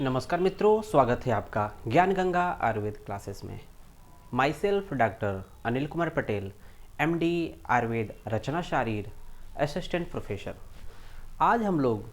नमस्कार मित्रों, स्वागत है आपका ज्ञान गंगा आयुर्वेद क्लासेस में। Myself doctor Anil Kumar Patel, MD Ayurveda, रचना शारीर, असिस्टेंट प्रोफेसर। आज हम लोग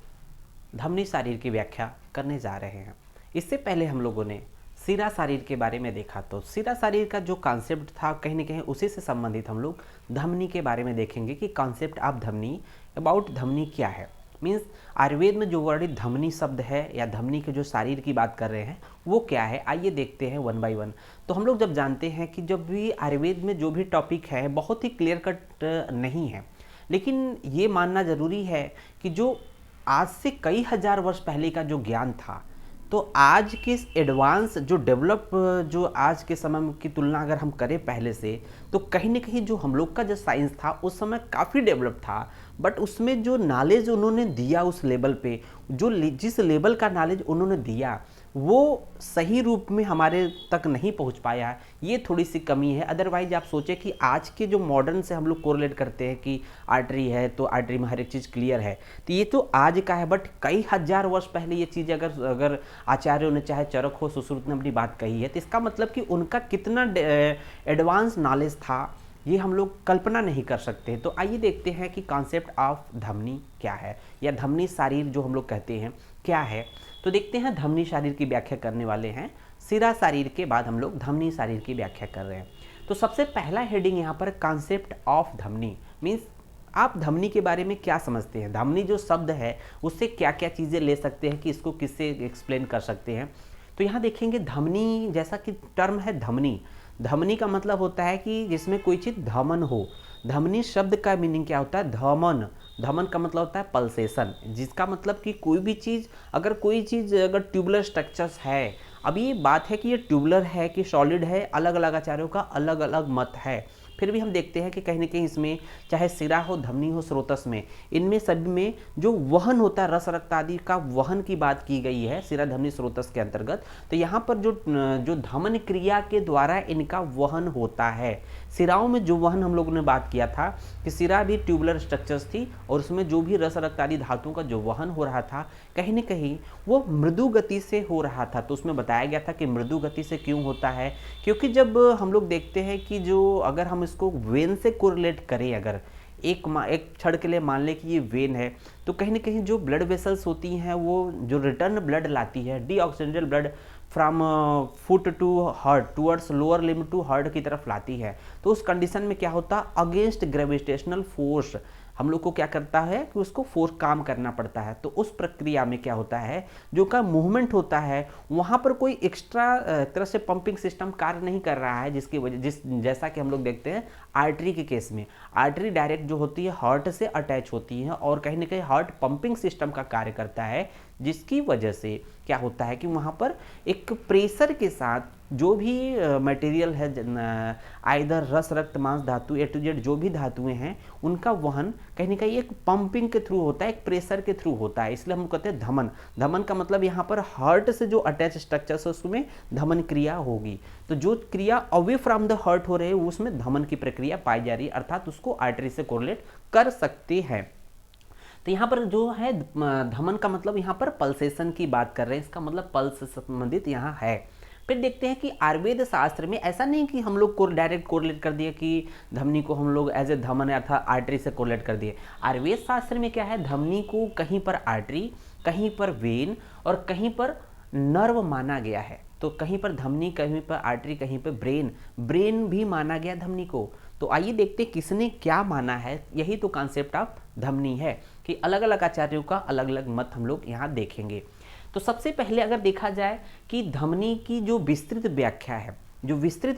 धमनी शारीर की व्याख्या करने जा रहे हैं। इससे पहले हम लोगों ने सिरा शारीर के बारे में देखा, तो सिरा शारीर का जो कॉन्सेप्ट था कहीं ना कहीं उसी से संबंधित हम लोग धमनी के बारे में देखेंगे कि कॉन्सेप्ट ऑफ धमनी, अबाउट धमनी क्या है। मीन्स आयुर्वेद में जो वर्ड धमनी शब्द है या धमनी के जो शारीर की बात कर रहे हैं वो क्या है, आइए देखते हैं वन बाय वन। तो हम लोग जब जानते हैं कि जब भी आयुर्वेद में जो भी टॉपिक है बहुत ही क्लियर कट नहीं है, लेकिन ये मानना ज़रूरी है कि जो आज से कई हजार वर्ष पहले का जो ज्ञान था, तो आज के इस एडवांस जो डेवलप जो आज के समय की तुलना अगर हम करें पहले से, तो कहीं ना कहीं जो हम लोग का जो साइंस था उस समय काफ़ी डेवलप था। बट उसमें जो नॉलेज उन्होंने दिया उस लेवल पे, जो जिस लेवल का नॉलेज उन्होंने दिया वो सही रूप में हमारे तक नहीं पहुंच पाया, ये थोड़ी सी कमी है। अदरवाइज आप सोचें कि आज के जो मॉडर्न से हम लोग कोरिलेट करते हैं कि आर्टरी है तो आर्टरी में हर एक चीज़ क्लियर है, तो ये तो आज का है। बट कई हजार वर्ष पहले ये चीज़ अगर आचार्यों ने, चाहे चरक हो, सुश्रुत ने अपनी बात कही है, तो इसका मतलब कि उनका कितना एडवांस नॉलेज था ये हम लोग कल्पना नहीं कर सकते। तो आइए देखते हैं कि कॉन्सेप्ट ऑफ धमनी क्या है या धमनी शारीर जो हम लोग कहते हैं क्या है। तो देखते हैं धमनी शारीर की व्याख्या करने वाले हैं। सिरा शारीर के बाद हम लोग धमनी शारीर की व्याख्या कर रहे हैं। तो सबसे पहला हेडिंग यहाँ पर कॉन्सेप्ट ऑफ धमनी, मीन्स आप धमनी के बारे में क्या समझते हैं, धमनी जो शब्द है उससे क्या क्या चीज़ें ले सकते हैं कि इसको किससे एक्सप्लेन कर सकते हैं। तो यहाँ देखेंगे धमनी, जैसा कि टर्म है धमनी, धमनी का मतलब होता है कि जिसमें कोई चीज़ धमन हो। धमनी शब्द का मीनिंग क्या होता है, धमन। धमन का मतलब होता है पल्सेशन, जिसका मतलब कि कोई भी चीज़, कोई चीज़ अगर ट्यूबुलर स्ट्रक्चर्स है, अब ये बात है कि ये ट्यूबुलर है कि सॉलिड है, अलग अलग आचार्यों का अलग अलग मत है। फिर भी हम देखते हैं कि कहीं ना कहीं इसमें चाहे सिरा हो, धमनी हो, स्रोतस में, इनमें सभी में जो वहन होता है, रस रक्त आदि का वहन की बात की गई है सिरा, धमनी, स्रोतस के अंतर्गत। तो यहाँ पर जो धमन क्रिया के द्वारा इनका वहन होता है। सिराओं में जो वहन हम लोगों ने बात किया था कि सिरा भी ट्यूबुलर स्ट्रक्चर्स थी और उसमें जो भी रस रक्त आदि धातुओं का जो वहन हो रहा था कहीं ना कहीं वो मृदु गति से हो रहा था। तो उसमें बताया गया था कि मृदु गति से क्यों होता है, क्योंकि जब हम लोग देखते हैं कि जो अगर हम इसको वेन से कोरिलेट करें, अगर एक क्षण के लिए मान लें कि ये वेन है, तो कहीं ना कहीं जो ब्लड वेसल्स होती हैं वो जो रिटर्न ब्लड लाती है, deoxygenated blood from foot to heart towards lower limb to heart की तरफ लाती है। तो उस कंडीशन में क्या होता है, अगेंस्ट ग्रेविटेशनल फोर्स हम लोग को क्या करता है कि उसको फोर्स काम करना पड़ता है। तो उस प्रक्रिया में क्या होता है, जो का मूवमेंट होता है वहाँ पर कोई एक्स्ट्रा तरह से पंपिंग सिस्टम कार्य नहीं कर रहा है, जिसकी वजह जैसा कि हम लोग देखते हैं आर्टरी के केस में, आर्टरी डायरेक्ट जो होती है हार्ट से अटैच होती है और कहीं ना कहीं हार्ट पंपिंग सिस्टम का कार्य करता है, जिसकी वजह से क्या होता है कि वहाँ पर एक प्रेशर के साथ जो भी मटेरियल है, आइदर रस रक्त मांस धातु ए टू जेड जो भी धातुएं हैं, उनका वहन कहीं ना कहीं एक पंपिंग के थ्रू होता है, एक प्रेशर के थ्रू होता है। इसलिए हम कहते हैं धमन। धमन का मतलब यहाँ पर हार्ट से जो अटैच स्ट्रक्चर है उसमें धमन क्रिया होगी। तो जो क्रिया अवे फ्रॉम द हार्ट हो रही है उसमें धमन की प्रक्रिया पाई जा रही है, अर्थात उसको आर्टरी से कोरिलेट कर सकते हैं। तो यहाँ पर जो है धमन का मतलब यहाँ पर पल्सेशन की बात कर रहे हैं, इसका मतलब पल्स से संबंधित यहाँ है। फिर देखते हैं कि आयुर्वेद शास्त्र में ऐसा नहीं कि हम लोग को डायरेक्ट कोरिलेट कर दिए कि धमनी को हम लोग एज ए धमन अर्थात आर्टरी से कोरिलेट कर दिए। आयुर्वेद शास्त्र में क्या है, धमनी को कहीं पर आर्टरी, कहीं पर वेन और कहीं पर नर्व माना गया है। तो कहीं पर धमनी, कहीं पर आर्टरी, कहीं पर ब्रेन भी माना गया धमनी को। तो आइए देखते किसने क्या माना है, यही तो कॉन्सेप्ट ऑफ धमनी है कि अलग अलग आचार्यों का अलग अलग मत हम लोग यहाँ देखेंगे। तो सबसे पहले अगर देखा जाए कि धमनी की जो विस्तृत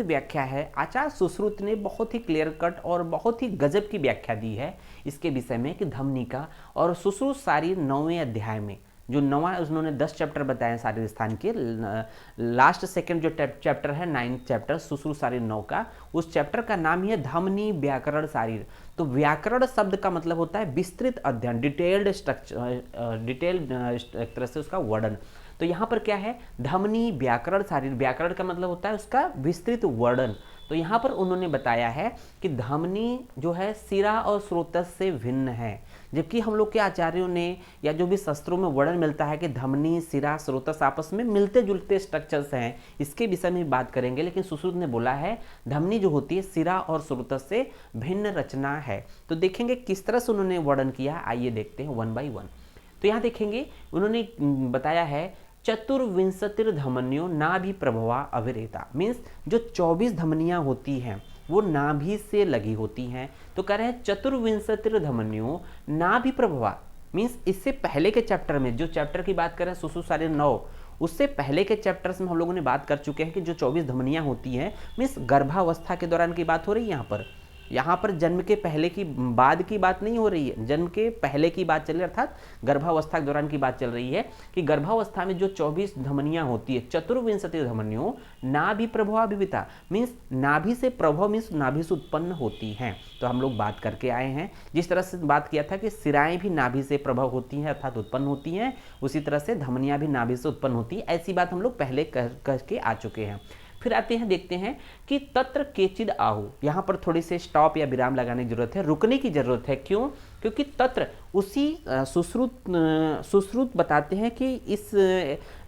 व्याख्या है, आचार्य सुश्रुत ने बहुत ही क्लियर कट और बहुत ही गजब की व्याख्या दी है इसके विषय में कि धमनी का। और सुश्रुत शारीर 9वें अध्याय में जो 9वां, उन्होंने 10 चैप्टर बताए शारीर स्थान के, लास्ट सेकंड जो चैप्टर है 9th चैप्टर सुश्रुत शारीर 9 का, उस चैप्टर का नाम ही है धमनी व्याकरण शारीर। तो व्याकरण शब्द का मतलब होता है विस्तृत अध्ययन, डिटेल्ड स्ट्रक्चर, डिटेल्ड एक तरह से उसका वर्णन। तो यहाँ पर क्या है, धमनी व्याकरण शारीर, व्याकरण का मतलब होता है उसका विस्तृत वर्णन। तो यहाँ पर उन्होंने बताया है कि धमनी जो है सिरा और स्रोतस से भिन्न है। जबकि हम लोग के आचार्यों ने या जो भी शास्त्रों में वर्णन मिलता है कि धमनी, सिरा, स्रोतस आपस में मिलते जुलते स्ट्रक्चर्स हैं, इसके विषय में बात करेंगे। लेकिन सुश्रुत ने बोला है धमनी जो होती है सिरा और स्रोतस से भिन्न रचना है। तो देखेंगे किस तरह से उन्होंने वर्णन किया, आइए देखते हैं वन बाई वन। तो यहाँ देखेंगे उन्होंने बताया है चतुर्विंशतिर धमनियों नाभि प्रभवा अविरेता, मीन्स जो 24 धमनियां होती हैं वो नाभि से लगी होती हैं। तो कह रहे हैं चतुर्विंशतिर धमनियों नाभि प्रभवा, मीन्स इससे पहले के चैप्टर में, जो चैप्टर की बात करें सुश्रुत 9, उससे पहले के चैप्टर्स में हम लोगों ने बात कर चुके हैं कि जो 24 धमनियां होती हैं, मीन्स गर्भावस्था के दौरान की बात हो रही है। यहाँ पर जन्म के पहले की बाद की बात नहीं हो रही है, जन्म के पहले की बात चल रही है, अर्थात गर्भावस्था के दौरान की बात चल रही है कि गर्भावस्था में जो 24 धमनियां होती है, चतुर्विंशति धमनियों नाभि प्रभवा विविता, मीन्स नाभि से प्रभव मीन्स नाभि से उत्पन्न होती हैं। तो हम लोग बात करके आए हैं, जिस तरह से बात किया था कि सिराएं भी नाभि से प्रभव होती हैं अर्थात उत्पन्न होती हैं, उसी तरह से धमनियां भी नाभि से उत्पन्न होती हैं। ऐसी बात हम लोग पहले कह के आ चुके हैं। फिर आते हैं, देखते हैं कि तत्र केचिद आहु, यहाँ पर थोड़ी से स्टॉप या विराम लगाने की जरूरत है, रुकने की जरूरत है। क्यों? क्योंकि तत्र उसी सुश्रुत बताते हैं कि इस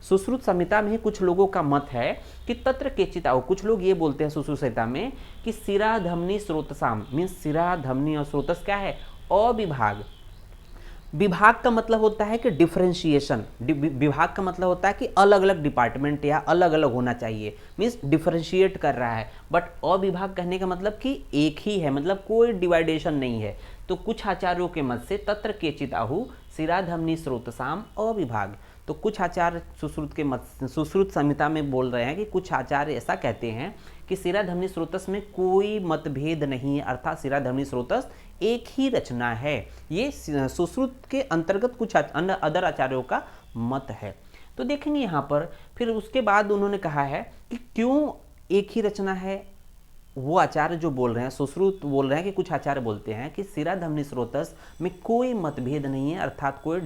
सुश्रुत संहिता में कुछ लोगों का मत है कि तत्र केचिद आहु, कुछ लोग ये बोलते हैं सुश्रुत संहिता में कि सिरा धमनी स्रोतसाम, मीन्स सिरा धमनी और स्रोतस क्या है? अविभाग। विभाग का मतलब होता है कि डिफरेंशिएशन, विभाग का मतलब होता है कि अलग अलग डिपार्टमेंट या अलग अलग होना चाहिए, मीन्स डिफरेंशिएट कर रहा है। बट अविभाग कहने का मतलब कि एक ही है, मतलब कोई डिवाइडेशन नहीं है। तो कुछ आचार्यों के मत से तत्र केचिद आहु सिरा धमनी स्रोतसाम अविभाग। तो कुछ आचार्य सुश्रुत के मत, सुश्रुत संहिता में बोल रहे हैं कि कुछ आचार्य ऐसा कहते हैं कि सिरा धमनी स्रोतस में कोई मतभेद नहीं है, अर्थात सिरा धमनी स्रोतस एक ही रचना है। ये सुश्रुत के अंतर्गत कुछ अन्य अदर आचार्यों का मत है। तो देखेंगे यहाँ पर फिर उसके बाद उन्होंने कहा है कि क्यों एक ही रचना है। वो आचार्य जो बोल रहे हैं, सुश्रुत बोल रहे हैं कि कुछ आचार्य बोलते हैं कि सिरा धमनी स्रोतस में कोई मतभेद नहीं है, अर्थात कोई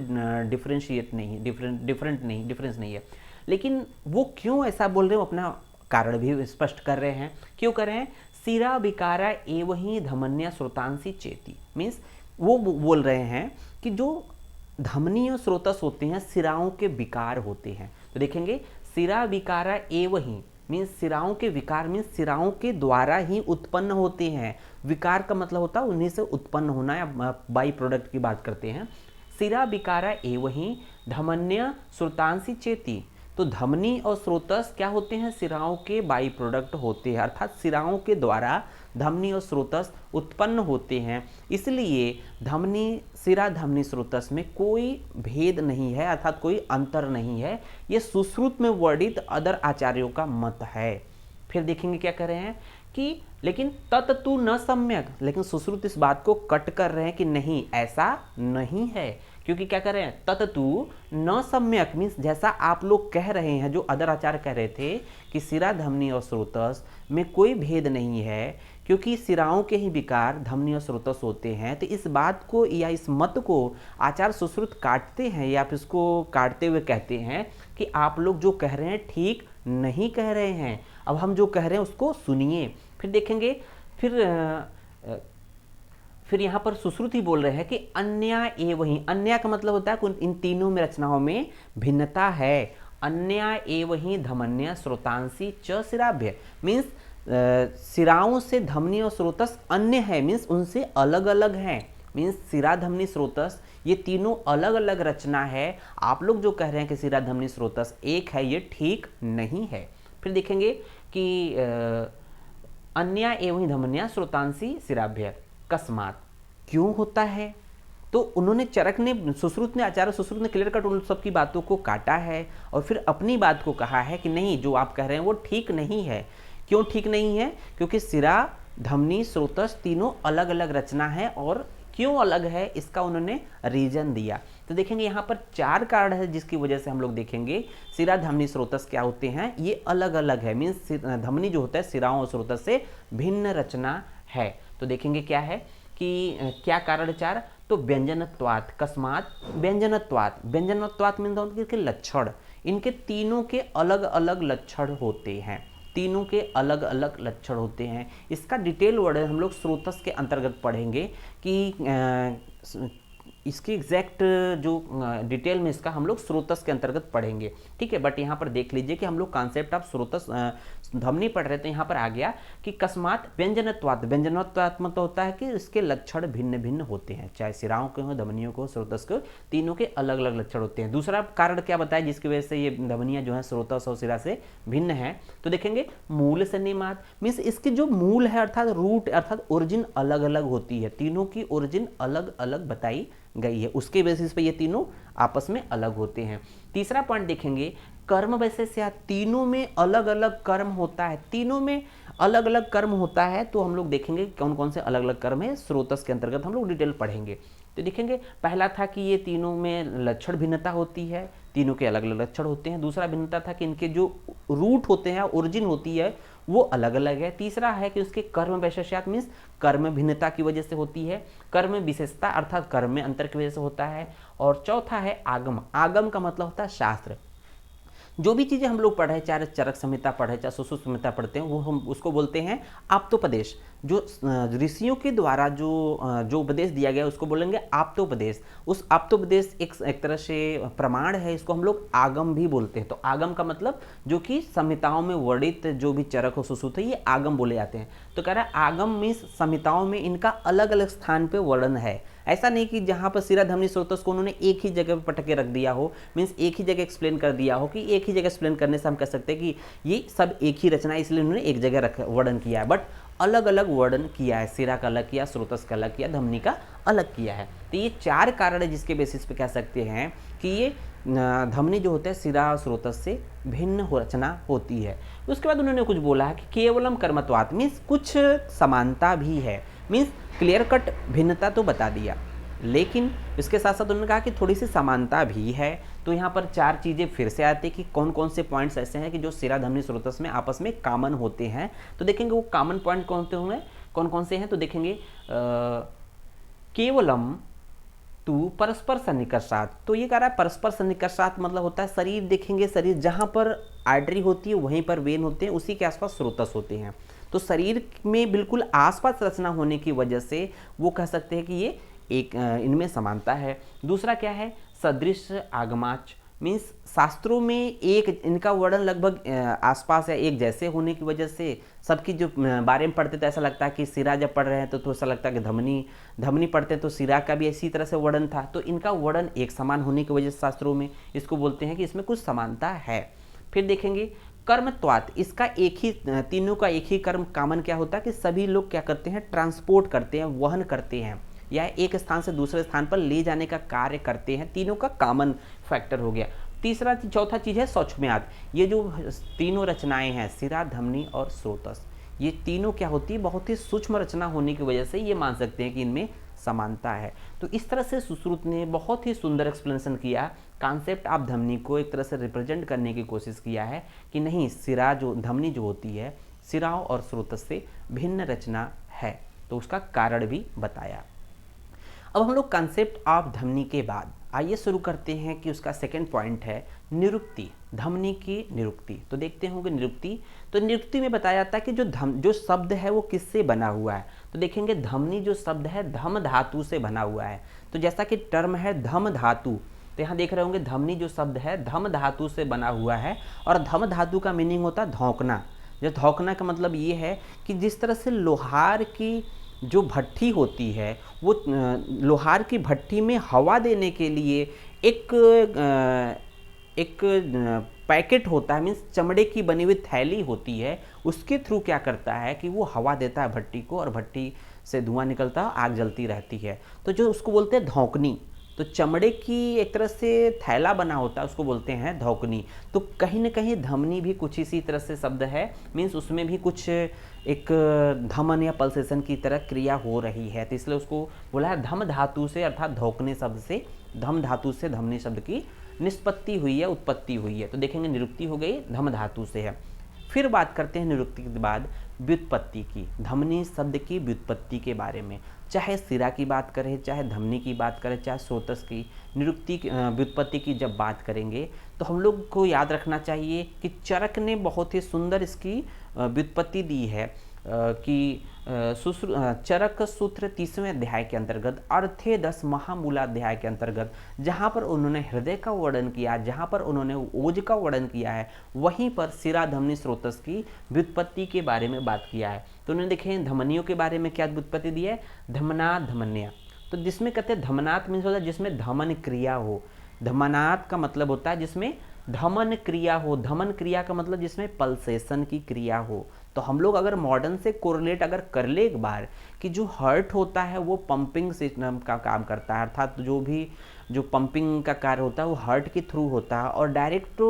डिफरेंशिएट नहीं, डिफरेंस नहीं है। लेकिन वो क्यों ऐसा बोल रहे हैं, अपना कारण भी स्पष्ट कर रहे हैं। क्यों कर रहे हैं? सिरा विकारा एवं ही धमन्या स्रोतांसी चेती, मीन्स वो बोल रहे हैं कि जो धमनी और स्रोतस होते हैं सिराओं के विकार होते हैं। तो देखेंगे सिरा विकारा एवं ही, मीन्स सिराओं के विकार मीन्स सिराओं के द्वारा ही उत्पन्न होते हैं। विकार का मतलब होता है उन्हीं से उत्पन्न होना, या बाई प्रोडक्ट की बात करते हैं। सिरा विकारा एवं ही धमन्य स्रोतांसी चेती, तो धमनी और स्रोतस क्या होते हैं? सिराओं के बाई प्रोडक्ट होते हैं, अर्थात सिराओं के द्वारा धमनी और स्रोतस उत्पन्न होते हैं। इसलिए धमनी, सिरा धमनी स्रोतस में कोई भेद नहीं है, अर्थात कोई अंतर नहीं है। ये सुश्रुत में वर्णित अदर आचार्यों का मत है। फिर देखेंगे क्या कर रहे हैं कि लेकिन तत्तु न सम्यक, लेकिन सुश्रुत इस बात को कट कर रहे हैं कि नहीं, ऐसा नहीं है। क्योंकि क्या कर रहे हैं? तत्तु न सम्यक, मीन्स जैसा आप लोग कह रहे हैं, जो अदर आचार्य कह रहे थे कि सिरा धमनी और स्रोतस में कोई भेद नहीं है, क्योंकि सिराओं के ही विकार धमनी और स्रोतस होते हैं। तो इस बात को या इस मत को आचार्य सुश्रुत काटते हैं, या फिर इसको काटते हुए कहते हैं कि आप लोग जो कह रहे हैं ठीक नहीं कह रहे हैं, अब हम जो कह रहे हैं उसको सुनिए। फिर देखेंगे, फिर यहाँ पर सुश्रुत ही बोल रहे हैं कि अन्या एवं ही, अन्या का मतलब होता है इन तीनों में रचनाओं में भिन्नता है। अन्या एवं ही धमन्य स्रोतांसी च सिराभ्य, मीन्स सिराओं से धमनी और स्रोतस अन्य है, मीन्स उनसे अलग अलग हैं। मीन्स सिरा धमनी स्रोतस ये तीनों अलग अलग रचना है। आप लोग जो कह रहे हैं कि सिरा धमनी स्रोतस एक है, ये ठीक नहीं है। फिर देखेंगे कि अन्या एवं ही धमन्या स्रोतांसी सिराभ्य कस्मात, क्यों होता है? तो उन्होंने चरक ने, सुश्रुत ने, आचार्य सुश्रुत ने क्लियर कट उन सबकी बातों को काटा है और फिर अपनी बात को कहा है कि नहीं, जो आप कह रहे हैं वो ठीक नहीं है। क्यों ठीक नहीं है? क्योंकि सिरा धमनी स्रोतस तीनों अलग अलग रचना है, और क्यों अलग है इसका उन्होंने रीजन दिया। तो देखेंगे यहाँ पर 4 कारण है जिसकी वजह से हम लोग देखेंगे सिरा धमनी स्रोतस क्या होते हैं, ये अलग अलग है। मीन्स धमनी जो होता है सिराओं और स्रोतस से भिन्न रचना है। तो देखेंगे क्या है कि क्या कारण 4, तो व्यंजनत्वात्, कस्मात् व्यंजनत्वात्, व्यंजनत्वात् मीन्स उनके लक्षण, इनके तीनों के अलग अलग लक्षण होते हैं, तीनों के अलग अलग लक्षण होते हैं। इसका डिटेल वर्णन हम लोग स्रोतस के अंतर्गत पढ़ेंगे कि इसकी एग्जैक्ट जो डिटेल में इसका हम लोग स्रोतस के अंतर्गत पढ़ेंगे, ठीक है। बट यहाँ पर देख लीजिए कि हम लोग कॉन्सेप्ट ऑफ स्रोतस ध्वनि पढ़ रहे थे, यहाँ पर आ गया कि कस्मात व्यंजनत्वात्, व्यंजनत्वात् मतलब होता है कि इसके लक्षण भिन्न भिन्न होते हैं, चाहे सिराओं के हो, ध्वनियों को, स्रोतस को, तीनों के अलग अलग लक्षण होते हैं। दूसरा कारण क्या बताया जिसकी वजह से ये ध्वनियाँ जो है स्रोतस और सिरा से भिन्न है, तो देखेंगे मूल से निमात, मीन्स इसकी जो मूल है अर्थात रूट अर्थात ओरिजिन अलग अलग होती है, तीनों की ओरिजिन अलग अलग बताई गई है, उसके बेसिस पे ये तीनों आपस में अलग होते हैं। तीसरा पॉइंट देखेंगे कर्म वैशेष्य, तीनों में अलग अलग कर्म होता है, तीनों में अलग अलग कर्म होता है, तो हम लोग देखेंगे कौन कौन से अलग अलग कर्म है स्रोतस के अंतर्गत हम लोग डिटेल पढ़ेंगे। तो देखेंगे पहला था कि ये तीनों में लक्षण भिन्नता होती है, तीनों के अलग अलग लक्षण होते हैं। दूसरा भिन्नता था कि इनके जो रूट होते हैं, ओरिजिन होती है, वो अलग अलग है। तीसरा है कि उसके कर्म वैशेष्यात् मीन्स कर्म भिन्नता की वजह से होती है, कर्म विशेषता अर्थात कर्म में अंतर की वजह से होता है। और चौथा है आगम, आगम का मतलब होता है शास्त्र। जो भी चीज़ें हम लोग पढ़े, चाहे चरक संहिता पढ़े, चाहे सुश्रुत संहिता पढ़ते हैं, वो हम उसको बोलते हैं आप्तोपदेश। जो ऋषियों के द्वारा जो उपदेश दिया गया उसको बोलेंगे आप्तोपदेश। उस आप्तोपदेश एक तरह से प्रमाण है, इसको हम लोग आगम भी बोलते हैं। तो आगम का मतलब जो कि संहिताओं में वर्णित जो भी चरक हो, सुश्रुत है, ये आगम बोले जाते हैं। तो कह रहा है आगम मीन्स संहिताओं में इनका अलग अलग स्थान पे वर्णन है। ऐसा नहीं कि जहाँ पर सिरा ध्वनि स्रोतस को उन्होंने एक ही जगह पर पटक के रख दिया हो, मीन्स एक ही जगह एक्सप्लेन कर दिया हो, कि एक ही जगह एक्सप्लेन करने से हम कह सकते हैं कि ये सब एक ही रचना है, इसलिए उन्होंने एक जगह वर्णन किया है। बट अलग अलग वर्णन किया है, सिरा का अलग किया, स्रोतस का अलग किया, ध्वनि का अलग किया है। तो ये चार कारण है जिसके बेसिस पे कह सकते हैं कि ये ध्वनि जो होता है सिरा और स्रोतस से भिन्न रचना होती है। उसके बाद उन्होंने कुछ बोला है कि केवलम कर्मत्वात् मीन्स कुछ समानता भी है, मीन्स क्लियर कट भिन्नता तो बता दिया, लेकिन इसके साथ साथ उन्होंने कहा कि थोड़ी सी समानता भी है। तो यहाँ पर चार चीज़ें फिर से आती है कि कौन कौन से पॉइंट्स ऐसे हैं कि जो सिरा ध्वनि स्रोतस में आपस में कॉमन होते हैं। तो देखेंगे वो कॉमन पॉइंट कौन कौन से हैं। तो देखेंगे केवलम तू परस्पर सन्निकर्षात्, तो ये कह रहा है परस्पर सन्निकर्षात् मतलब होता है शरीर, देखेंगे शरीर जहाँ पर आर्टरी होती है वहीं पर वेन होते हैं, उसी के आसपास स्रोतस होते हैं। तो शरीर में बिल्कुल आसपास रचना होने की वजह से वो कह सकते हैं कि ये एक इनमें समानता है। दूसरा क्या है सदृश आगमाच, मीन्स शास्त्रों में एक इनका वर्णन लगभग आसपास है, एक जैसे होने की वजह से सबकी जो बारे में पढ़ते तो ऐसा लगता है कि सिरा जब पढ़ रहे हैं तो ऐसा लगता है कि धमनी पढ़ते हैं तो सिरा का भी इसी तरह से वर्णन था। तो इनका वर्णन एक समान होने की वजह से शास्त्रों में इसको बोलते हैं कि इसमें कुछ समानता है। फिर देखेंगे कर्मत्वात्, इसका एक ही, तीनों का एक ही कर्म कॉमन क्या होता है कि सभी लोग क्या करते हैं, ट्रांसपोर्ट करते हैं, वहन करते हैं, या एक स्थान से दूसरे स्थान पर ले जाने का कार्य करते हैं, तीनों का कॉमन फैक्टर हो गया। चौथा चीज़ है सौक्ष्म्यात्, ये जो तीनों रचनाएं हैं सिरा, ध्वनि और स्रोतस, ये तीनों क्या होती है, बहुत ही सूक्ष्म रचना होने की वजह से ये मान सकते हैं कि इनमें समानता है। तो इस तरह से सुश्रुत ने बहुत ही सुंदर एक्सप्लेनेशन किया, कॉन्सेप्ट ऑफ ध्वनि को एक तरह से रिप्रेजेंट करने की कोशिश किया है कि नहीं, सिरा जो ध्वनि जो होती है सिराओं और स्रोतस से भिन्न रचना है, तो उसका कारण भी बताया। अब हम लोग कॉन्सेप्ट ऑफ ध्वनि के बाद आइए शुरू करते हैं कि उसका सेकंड पॉइंट है निरुक्ति, ध्वनि की निरुक्ति। तो देखते होंगे निरुक्ति, तो निरुक्ति में बताया जाता है कि जो शब्द है वो किससे बना हुआ है। तो देखेंगे ध्वनि जो शब्द है धम धातु से बना हुआ है। तो जैसा कि टर्म है धम धातु, तो यहाँ देख रहे होंगे ध्वनि जो शब्द है धम धातु से बना हुआ है, और धम धातु का मीनिंग होता है धौंकना। जो धौंकना का मतलब ये है कि जिस तरह से लोहार की जो भट्ठी होती है, वो लोहार की भट्ठी में हवा देने के लिए एक पैकेट होता है, मीन्स चमड़े की बनी हुई थैली होती है, उसके थ्रू क्या करता है कि वो हवा देता है भट्टी को, और भट्टी से धुआं निकलता है, आग जलती रहती है। तो जो उसको बोलते हैं धौंकनी, तो चमड़े की एक तरह से थैला बना होता है, उसको बोलते हैं धौंकनी। तो कहीं ना कहीं ध्वनि भी कुछ इसी तरह से शब्द है, मीन्स उसमें भी कुछ एक धमन या पल्सेशन की तरह क्रिया हो रही है, तो इसलिए उसको बोला है धम धातु से, अर्थात धौंकने शब्द से, धम धातु से ध्वनि शब्द की निष्पत्ति हुई है, उत्पत्ति हुई है। तो देखेंगे निरुक्ति हो गई धम धातु से है। फिर बात करते हैं निरुक्ति के बाद व्युत्पत्ति की, ध्वनि शब्द की व्युत्पत्ति के बारे में। चाहे सिरा की बात करें, चाहे ध्वनि की बात करें, चाहे स्रोतस की, निरुक्ति व्युत्पत्ति की जब बात करेंगे तो हम लोग को याद रखना चाहिए कि चरक ने बहुत ही सुंदर इसकी व्युत्पत्ति दी है। चरक सूत्र 30वें अध्याय के अंतर्गत अर्थे 10 महामूलाध्याय के अंतर्गत जहाँ पर उन्होंने हृदय का वर्णन किया, जहाँ पर उन्होंने ओज का वर्णन किया है, वहीं पर शिरा धमनी स्रोतस की व्युत्पत्ति के बारे में बात किया है। तो उन्होंने देखें धमनियों के बारे में क्या व्युत्पत्ति दी है, धमनाथ धमन्या। तो जिसमें कहते हैं धमनाथ मीन्स होता है जिसमें धमन क्रिया हो। धमनाथ का मतलब होता है जिसमें धमन क्रिया हो। धमन क्रिया का मतलब जिसमें पल्सेशन की क्रिया हो। तो हम लोग अगर मॉडर्न से कोरिलेट अगर कर ले एक बार कि जो हार्ट होता है वो पंपिंग सिस्टम का काम करता है, अर्थात जो पंपिंग का कार्य होता है वो हार्ट के थ्रू होता है, और डायरेक्ट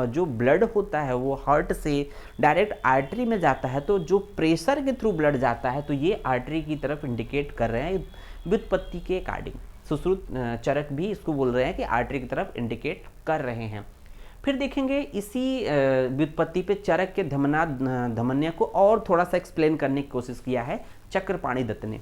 जो ब्लड होता है वो हार्ट से डायरेक्ट आर्टरी में जाता है। तो जो प्रेशर के थ्रू ब्लड जाता है तो ये आर्टरी की तरफ इंडिकेट कर रहे हैं व्युत्पत्ति के अकॉर्डिंग। सुश्रुत चरक भी इसको बोल रहे हैं कि आर्टरी की तरफ इंडिकेट कर रहे हैं। फिर देखेंगे इसी व्युत्पत्ति पे चरक के धमन्या को और थोड़ा सा एक्सप्लेन करने की कोशिश किया है चक्रपाणि दत्त ने।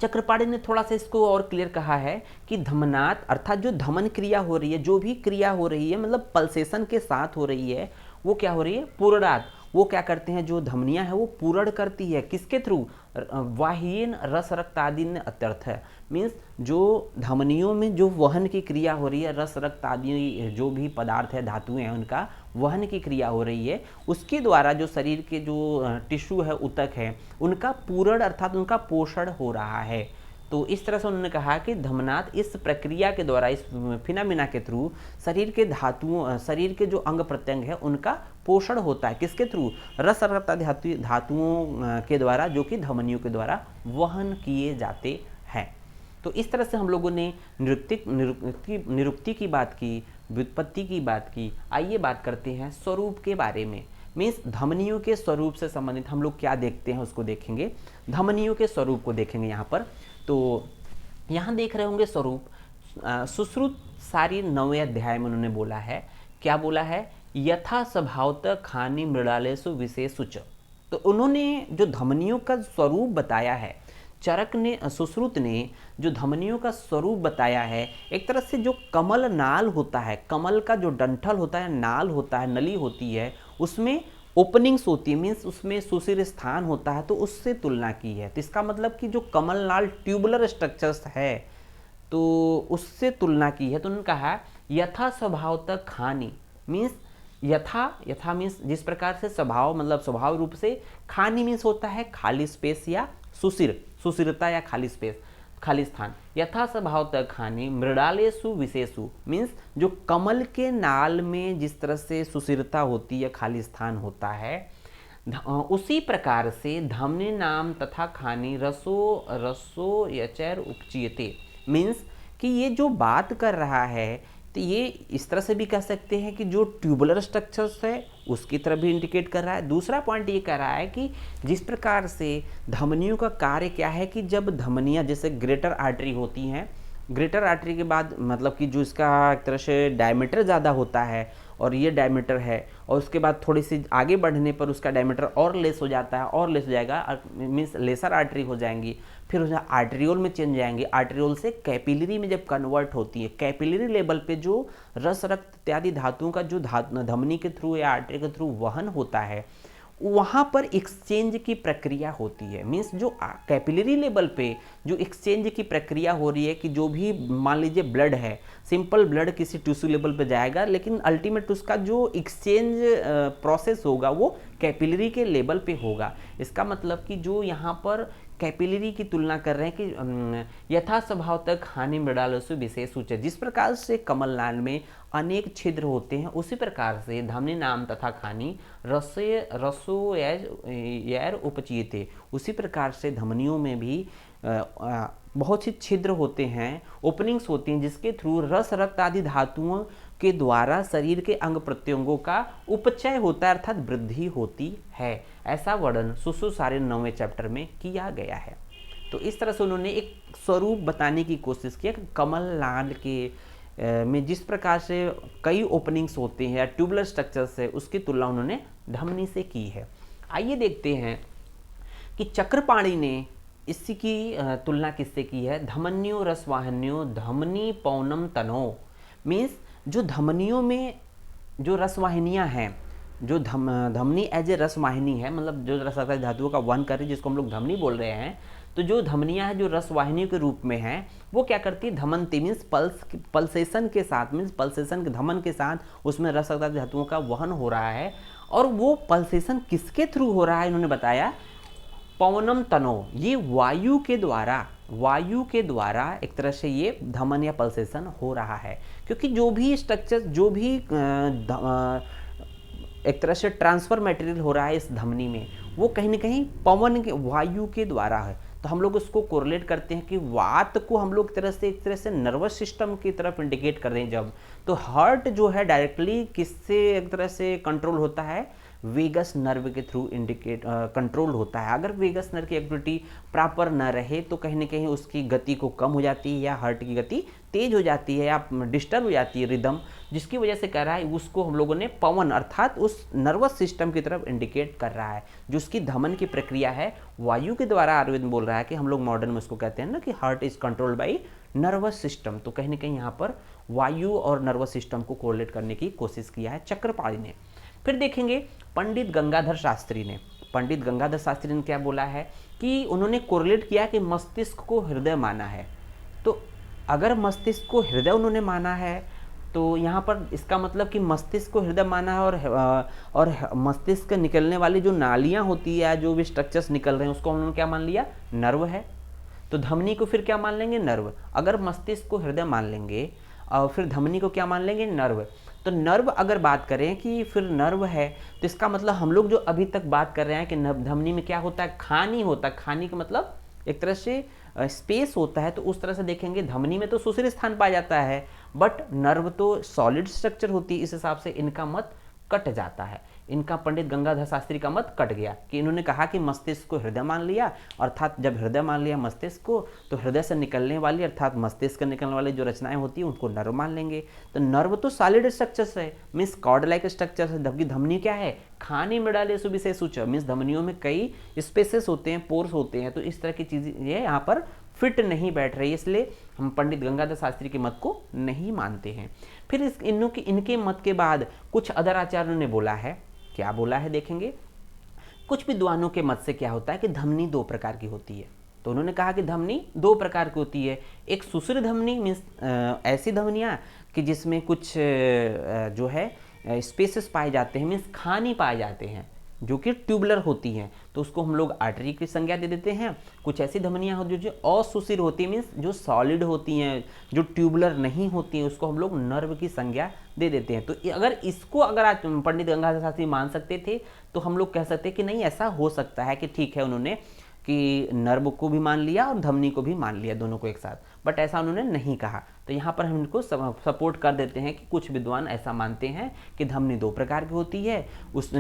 चक्रपाणि ने थोड़ा सा इसको और क्लियर कहा है कि धमनाथ अर्थात जो धमन क्रिया हो रही है, जो भी क्रिया हो रही है मतलब पल्सेशन के साथ हो रही है, वो क्या हो रही है, पूर्णात। वो क्या करते हैं, जो धमनियां है वो पूर्ण करती है किसके थ्रू, वाहियन रस रक्त आदि ने अत्यर्थ है। मीन्स जो धमनियों में जो वहन की क्रिया हो रही है, रस रक्त आदि जो भी पदार्थ है, धातुएं हैं, उनका वहन की क्रिया हो रही है, उसके द्वारा जो शरीर के जो टिश्यू है, ऊतक है, उनका पूर्ण अर्थात उनका पोषण हो रहा है। तो इस तरह से उन्होंने कहा कि धमनाथ इस प्रक्रिया के द्वारा, इस फिनामिना के थ्रू शरीर के धातुओं, शरीर के जो अंग प्रत्यंग है उनका पोषण होता है किसके थ्रू, रस रक्त धातुओं के द्वारा, जो कि धमनियों के द्वारा वहन किए जाते हैं। तो इस तरह से हम लोगों ने निरुक्ति की बात की, व्युत्पत्ति की बात की। आइए बात करते हैं स्वरूप के बारे में। मीन्स धमनियों के स्वरूप से संबंधित हम लोग क्या देखते हैं उसको देखेंगे, धमनियों के स्वरूप को देखेंगे यहाँ पर। तो यहाँ देख रहे होंगे स्वरूप, सुश्रुत सारी 9वें अध्याय में उन्होंने बोला है, क्या बोला है, यथा स्वभावतः खानि मृणालेषु विशेषुच। तो उन्होंने जो धमनियों का स्वरूप बताया है, चरक ने, सुश्रुत ने जो धमनियों का स्वरूप बताया है, एक तरह से जो कमल नाल होता है, कमल का जो डंठल होता है, नाल होता है, नली होती है, उसमें ओपनिंग्स होती है, मीन्स उसमें सुशिर स्थान होता है, तो उससे तुलना की है। तो इसका मतलब कि जो कमल नाल ट्यूबुलर स्ट्रक्चर्स है तो उससे तुलना की है। तो उन्होंने कहा यथा स्वभावतः खानि, मीन्स यथा मीन्स जिस प्रकार से स्वभाव, मतलब स्वभाव रूप से, खानि मीन्स होता है खाली स्पेस या सुशिरता या खाली स्पेस, खाली स्थान। यथा स्वभावतः खानि मृणालेषु विशेषु, मीन्स जो कमल के नाल में जिस तरह से सुशिरता होती है, खाली स्थान होता है, उसी प्रकार से धमनी नाम तथा खानि रसो यचैर उपचीयते। मीन्स कि ये जो बात कर रहा है, तो ये इस तरह से भी कह सकते हैं कि जो ट्यूबुलर स्ट्रक्चर्स है उसकी तरफ भी इंडिकेट कर रहा है। दूसरा पॉइंट ये कह रहा है कि जिस प्रकार से धमनियों का कार्य क्या है कि जब धमनियाँ जैसे ग्रेटर आर्टरी होती हैं, ग्रेटर आर्टरी के बाद मतलब कि जो इसका एक तरह से डायमीटर ज़्यादा होता है और ये डायमीटर है, और उसके बाद थोड़ी सी आगे बढ़ने पर उसका डायमीटर और लेस हो जाता है, और लेस हो जाएगा, मीन्स लेसर आर्टरी हो जाएंगी, फिर उसे आर्टरियोल में चेंज जाएंगे, आर्टरियोल से कैपिलरी में जब कन्वर्ट होती है, कैपिलरी लेवल पे जो रस रक्त इत्यादि धातुओं का जो धमनी के थ्रू या आर्टरी के थ्रू वहन होता है, वहाँ पर एक्सचेंज की प्रक्रिया होती है। मीन्स जो कैपिलरी लेवल पे जो एक्सचेंज की प्रक्रिया हो रही है कि जो भी मान लीजिए ब्लड है, सिंपल ब्लड किसी टिश्यू लेवल पे जाएगा, लेकिन अल्टीमेट उसका जो एक्सचेंज प्रोसेस होगा वो कैपिलरी के लेवल पे होगा। इसका मतलब कि जो यहाँ पर कैपिलरी की तुलना कर रहे हैं कि यथा स्वभाव तक हानि मृणालेषु विशेषुच, जिस प्रकार से कमलनाल में अनेक छिद्र होते हैं, उसी प्रकार से धमनी नाम तथा खानि रसो यैर उपचीयते, उसी प्रकार से धमनियों में भी बहुत से छिद्र होते हैं, ओपनिंग्स होती हैं, जिसके थ्रू रस रक्त आदि धातुओं के द्वारा शरीर के अंग प्रत्यंगों का उपचय होता है, अर्थात वृद्धि होती है। ऐसा वर्णन सुश्रुत सारे 9वें चैप्टर में किया गया है। तो इस तरह से उन्होंने एक स्वरूप बताने की कोशिश की कि कमलनाल के में जिस प्रकार से कई ओपनिंग्स होते हैं या ट्यूबुलर स्ट्रक्चर से, उसकी तुलना उन्होंने धमनी से की है। आइए देखते हैं कि चक्रपाणि ने इसकी तुलना किससे की है, धमन्यो रसवाहिन्यो धमनी पौनम तनो। मीन्स जो धमनियों में जो रसवाहिनियाँ हैं, जो धमनी एज ए रस वाहिनी है, मतलब जो रस धातुओं का वहन कर रही है, जिसको हम लोग धमनी बोल रहे हैं, तो जो धमनियाँ हैं जो रस वाहिनी के रूप में हैं, वो क्या करती है, धमनती मीन्स पल्सेशन के साथ, मीन्स पल्सेशन के धमन के साथ उसमें रस धातुओं का वहन हो रहा है। और वो पल्सेशन किसके थ्रू हो रहा है, इन्होंने बताया पवनम तनो, ये वायु के द्वारा एक तरह से ये धमन या पल्सेशन हो रहा है। क्योंकि जो भी स्ट्रक्चर, जो भी एक तरह से ट्रांसफर मटेरियल हो रहा है इस धमनी में, वो कहीं ना कहीं पवन के, वायु के द्वारा है। तो हम लोग उसको कोरिलेट करते हैं कि वात को हम लोग एक तरह से नर्वस सिस्टम की तरफ इंडिकेट कर रहे हैं जब, तो हार्ट जो है डायरेक्टली किससे एक तरह से कंट्रोल होता है, वेगस नर्व के थ्रू कंट्रोल होता है। अगर वेगस नर्व की एक्टिविटी प्रॉपर न रहे तो कहीं ना कहीं उसकी गति को कम हो जाती है, या हार्ट की गति तेज हो जाती है, या डिस्टर्ब हो जाती है रिदम, जिसकी वजह से कह रहा है उसको हम लोगों ने पवन अर्थात उस नर्वस सिस्टम की तरफ इंडिकेट कर रहा है, जो उसकी धमन की प्रक्रिया है वायु के द्वारा। आयुर्वेद बोल रहा है कि हम लोग मॉडर्न में उसको कहते हैं ना कि heart is controlled by nervous system. तो कहीं ना कहीं यहाँ पर वायु और नर्वस सिस्टम को कोरिलेट करने की कोशिश किया है चक्रपाणी ने। फिर देखेंगे पंडित गंगाधर शास्त्री ने क्या बोला है कि उन्होंने कोरिलेट किया कि मस्तिष्क को हृदय माना है। तो अगर मस्तिष्क को हृदय उन्होंने माना है तो यहाँ पर इसका मतलब कि मस्तिष्क को हृदय माना है, और मस्तिष्क के निकलने वाली जो नालियाँ होती है, जो भी स्ट्रक्चर्स निकल रहे हैं, उसको उन्होंने क्या मान लिया, नर्व है। तो धमनी को फिर क्या मान लेंगे, नर्व। अगर मस्तिष्क को हृदय मान लेंगे और फिर धमनी को क्या मान लेंगे, नर्व। तो नर्व अगर बात करें कि फिर नर्व है, तो इसका मतलब हम लोग जो अभी तक बात कर रहे हैं कि धमनी में क्या होता है, खानी होता है। खानी का मतलब एक तरह से स्पेस होता है। तो उस तरह से देखेंगे धमनी में तो सुशीर स्थान पाया जाता है, बट नर्व तो सॉलिड स्ट्रक्चर होती है। इस हिसाब से इनका मत कट जाता है। इनका पंडित गंगाधर शास्त्री का मत कट गया कि इन्होंने कहा कि मस्तिष्क को हृदय मान लिया, अर्थात जब हृदय मान लिया मस्तिष्क को, तो हृदय से निकलने वाली अर्थात मस्तिष्क से निकलने वाली जो रचनाएं होती हैं उनको नर्व मान लेंगे। तो नर्व तो सॉलिड स्ट्रक्चर्स है, मीन्स कॉर्ड लाइक स्ट्रक्चर है। जबकि धमनी क्या है, खाने में डाले सुविशेष उच्च, मीन्स धमनियों में कई स्पेसेस होते हैं, पोर्स होते हैं। तो इस तरह की चीजें ये यहाँ पर फिट नहीं बैठ रही, इसलिए हम पंडित गंगाधर शास्त्री के मत को नहीं मानते हैं। फिर इनके मत के बाद कुछ अदर आचार्यों ने बोला है, क्या बोला है देखेंगे। कुछ विद्वानों के मत से क्या होता है कि धमनी दो प्रकार की होती है। तो उन्होंने कहा कि धमनी दो प्रकार की होती है। एक सुषिर धमनी मीन्स ऐसी धमनियाँ कि जिसमें कुछ जो है स्पेसेस पाए जाते हैं, मीन्स खानी पाए जाते हैं, जो कि ट्यूबुलर होती हैं, तो उसको हम लोग आर्टरी की संज्ञा दे देते हैं। कुछ ऐसी धमनियाँ होती हैं जो असुषिर होती है, मीन्स जो सॉलिड होती हैं, जो ट्यूबुलर नहीं होती हैं, उसको हम लोग नर्व की संज्ञा दे देते हैं। तो अगर इसको अगर आज पंडित गंगाधर शास्त्री मान सकते थे, तो हम लोग कह सकते हैं कि नहीं, ऐसा हो सकता है कि ठीक है, उन्होंने कि नर्व को भी मान लिया और धमनी को भी मान लिया, दोनों को एक साथ, बट ऐसा उन्होंने नहीं कहा। तो यहाँ पर हम इनको सपोर्ट कर देते हैं कि कुछ विद्वान ऐसा मानते हैं कि धमनी दो प्रकार की होती है, उस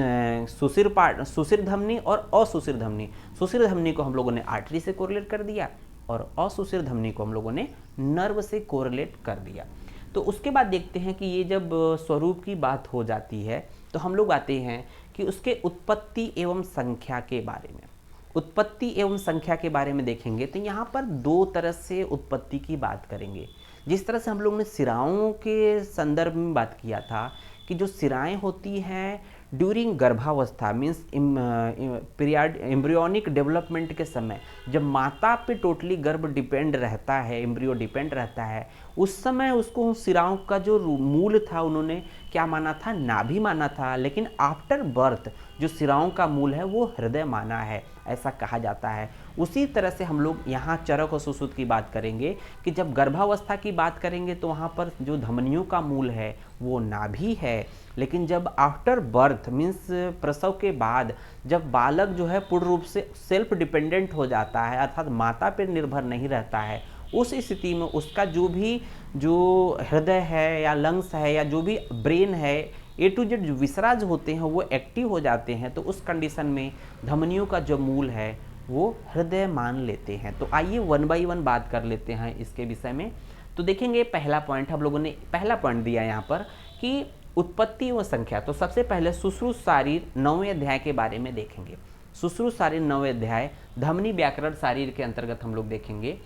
सुषिर धमनी और असुषिर धमनी। सुषिर धमनी को हम लोगों ने आर्टरी से कोरिलेट कर दिया और असुषिर धमनी को हम लोगों ने नर्व से कोरिलेट कर दिया। तो उसके बाद देखते हैं कि ये जब स्वरूप की बात हो जाती है तो हम लोग आते हैं कि उसके उत्पत्ति एवं संख्या के बारे में। उत्पत्ति एवं संख्या के बारे में देखेंगे तो यहाँ पर दो तरह से उत्पत्ति की बात करेंगे। जिस तरह से हम लोग ने सिराओं के संदर्भ में बात किया था कि जो सिराएं होती हैं ड्यूरिंग गर्भावस्था, मीन्स पीरियड एम्ब्रियोनिक डेवलपमेंट के समय, जब माता पे टोटली गर्भ डिपेंड रहता है, एम्ब्रियो डिपेंड रहता है, उस समय उसको सिराओं का जो मूल था उन्होंने क्या माना था, नाभि माना था। लेकिन आफ्टर बर्थ जो सिराओं का मूल है वो हृदय माना है, ऐसा कहा जाता है। उसी तरह से हम लोग यहाँ चरक और सुश्रुत की बात करेंगे कि जब गर्भावस्था की बात करेंगे तो वहाँ पर जो धमनियों का मूल है वो नाभि है। लेकिन जब आफ्टर बर्थ मीन्स प्रसव के बाद जब बालक जो है पूर्ण रूप से सेल्फ डिपेंडेंट हो जाता है, अर्थात माता पर निर्भर नहीं रहता है, उस स्थिति में उसका जो हृदय है या लंग्स है या जो भी ब्रेन है, ए टू जेड जो विसराज होते हैं वो एक्टिव हो जाते हैं। तो उस कंडीशन में धमनियों का जो मूल है वो हृदय मान लेते हैं। तो आइए वन बाई वन बात कर लेते हैं इसके विषय में। तो देखेंगे पहला पॉइंट, हम लोगों ने पहला पॉइंट दिया यहाँ पर कि उत्पत्ति व संख्या। तो सबसे पहले सुश्रुत शारीर 9वें अध्याय के बारे में देखेंगे। सुश्रुत शारीर 9वें अध्याय धमनी व्याकरण शारीर के अंतर्गत हम लोग देखेंगे।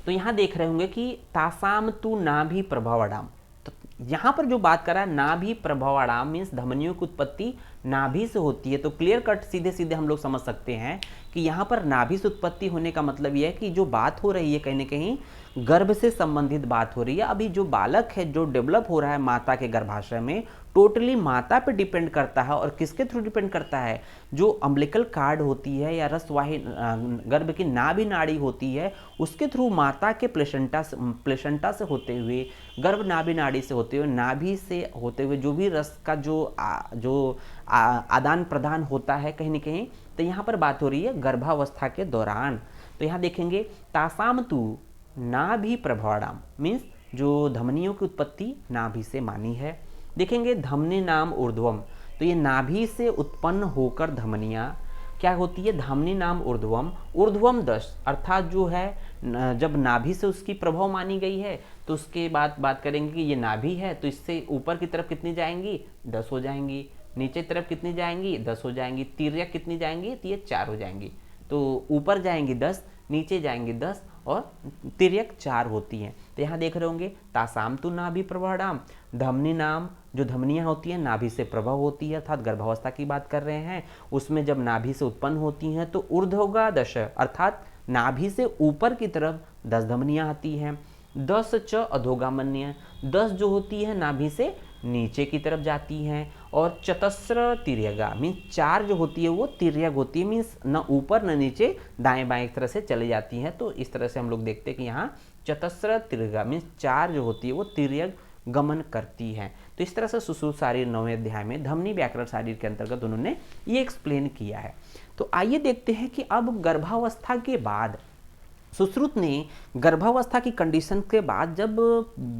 तो यहाँ देख रहे होंगे कि तासाम तू नाभि प्रभावडाम। तो यहाँ पर जो बात करा नाभि प्रभवाणाम मीन्स धमनियों की उत्पत्ति नाभि से होती है, तो क्लियर कट सीधे सीधे हम लोग समझ सकते हैं कि यहाँ पर नाभि से उत्पत्ति होने का मतलब यह है कि जो बात हो रही है कहीं ना कहीं गर्भ से संबंधित बात हो रही है। अभी जो बालक है जो डेवलप हो रहा है माता के गर्भाशय में, टोटली माता पे डिपेंड करता है। और किसके थ्रू डिपेंड करता है? जो अम्बिलिकल कार्ड होती है या रसवाही गर्भ की नाभि नाड़ी होती है, उसके थ्रू माता के प्लेसेंटा से होते हुए, गर्भ नाभि नाड़ी से होते हुए, नाभि से होते हुए जो भी रस का जो आदान प्रदान होता है कहीं ना कहीं, तो यहाँ पर बात हो रही है गर्भावस्था के दौरान। तो यहाँ देखेंगे तासाम तु नाभि प्रभवाणाम मीन्स जो धमनियों की उत्पत्ति नाभि से मानी है। देखेंगे धमनी नाम ऊर्ध्वम, तो ये नाभि से उत्पन्न होकर धमनियाँ क्या होती है? धमनी नाम ऊर्ध्वम, ऊर्ध्वम 10 अर्थात जो है जब नाभि से उसकी प्रभाव मानी गई है तो उसके बाद बात करेंगे कि ये नाभि है तो इससे ऊपर की तरफ कितनी जाएंगी? 10 हो जाएंगी। नीचे की तरफ कितनी जाएंगी? 10 हो जाएंगी। तिर्यक कितनी जाएंगी? तो ये 4 हो जाएंगी। तो ऊपर जाएंगी 10, नीचे जाएंगी 10 और तिर्यक 4 होती हैं। तो यहाँ देख रहे होंगे तासाम तु नाभि प्रभाणाम, धमनी नाम जो धमनियाँ होती हैं नाभि से प्रभाव होती है, अर्थात गर्भावस्था की बात कर रहे हैं, उसमें जब नाभि से उत्पन्न होती हैं तो ऊर्ध्वगा 10 अर्थात नाभि से ऊपर की तरफ 10 धमनियाँ आती हैं। 10 च अधोगामन्य, 10 जो होती है नाभि से नीचे की तरफ जाती हैं। और चतस्र तिर्यगा मीन्स 4 जो होती है वो तिर्यक होती है, मीन्स न ऊपर न नीचे, दाएं बाएं एक तरह से चली जाती हैं। तो इस तरह से हम लोग देखते हैं कि यहाँ चतस्र तिर्यगा मीन्स 4 जो होती है वो तिर्यक गमन करती है। तो इस तरह से सुश्रुत शारीर 9वें अध्याय में धमनी व्याकरण शारीर के अंतर्गत उन्होंने ये एक्सप्लेन किया है। तो आइए देखते हैं कि अब गर्भावस्था के बाद सुश्रुत ने गर्भावस्था की कंडीशन के बाद जब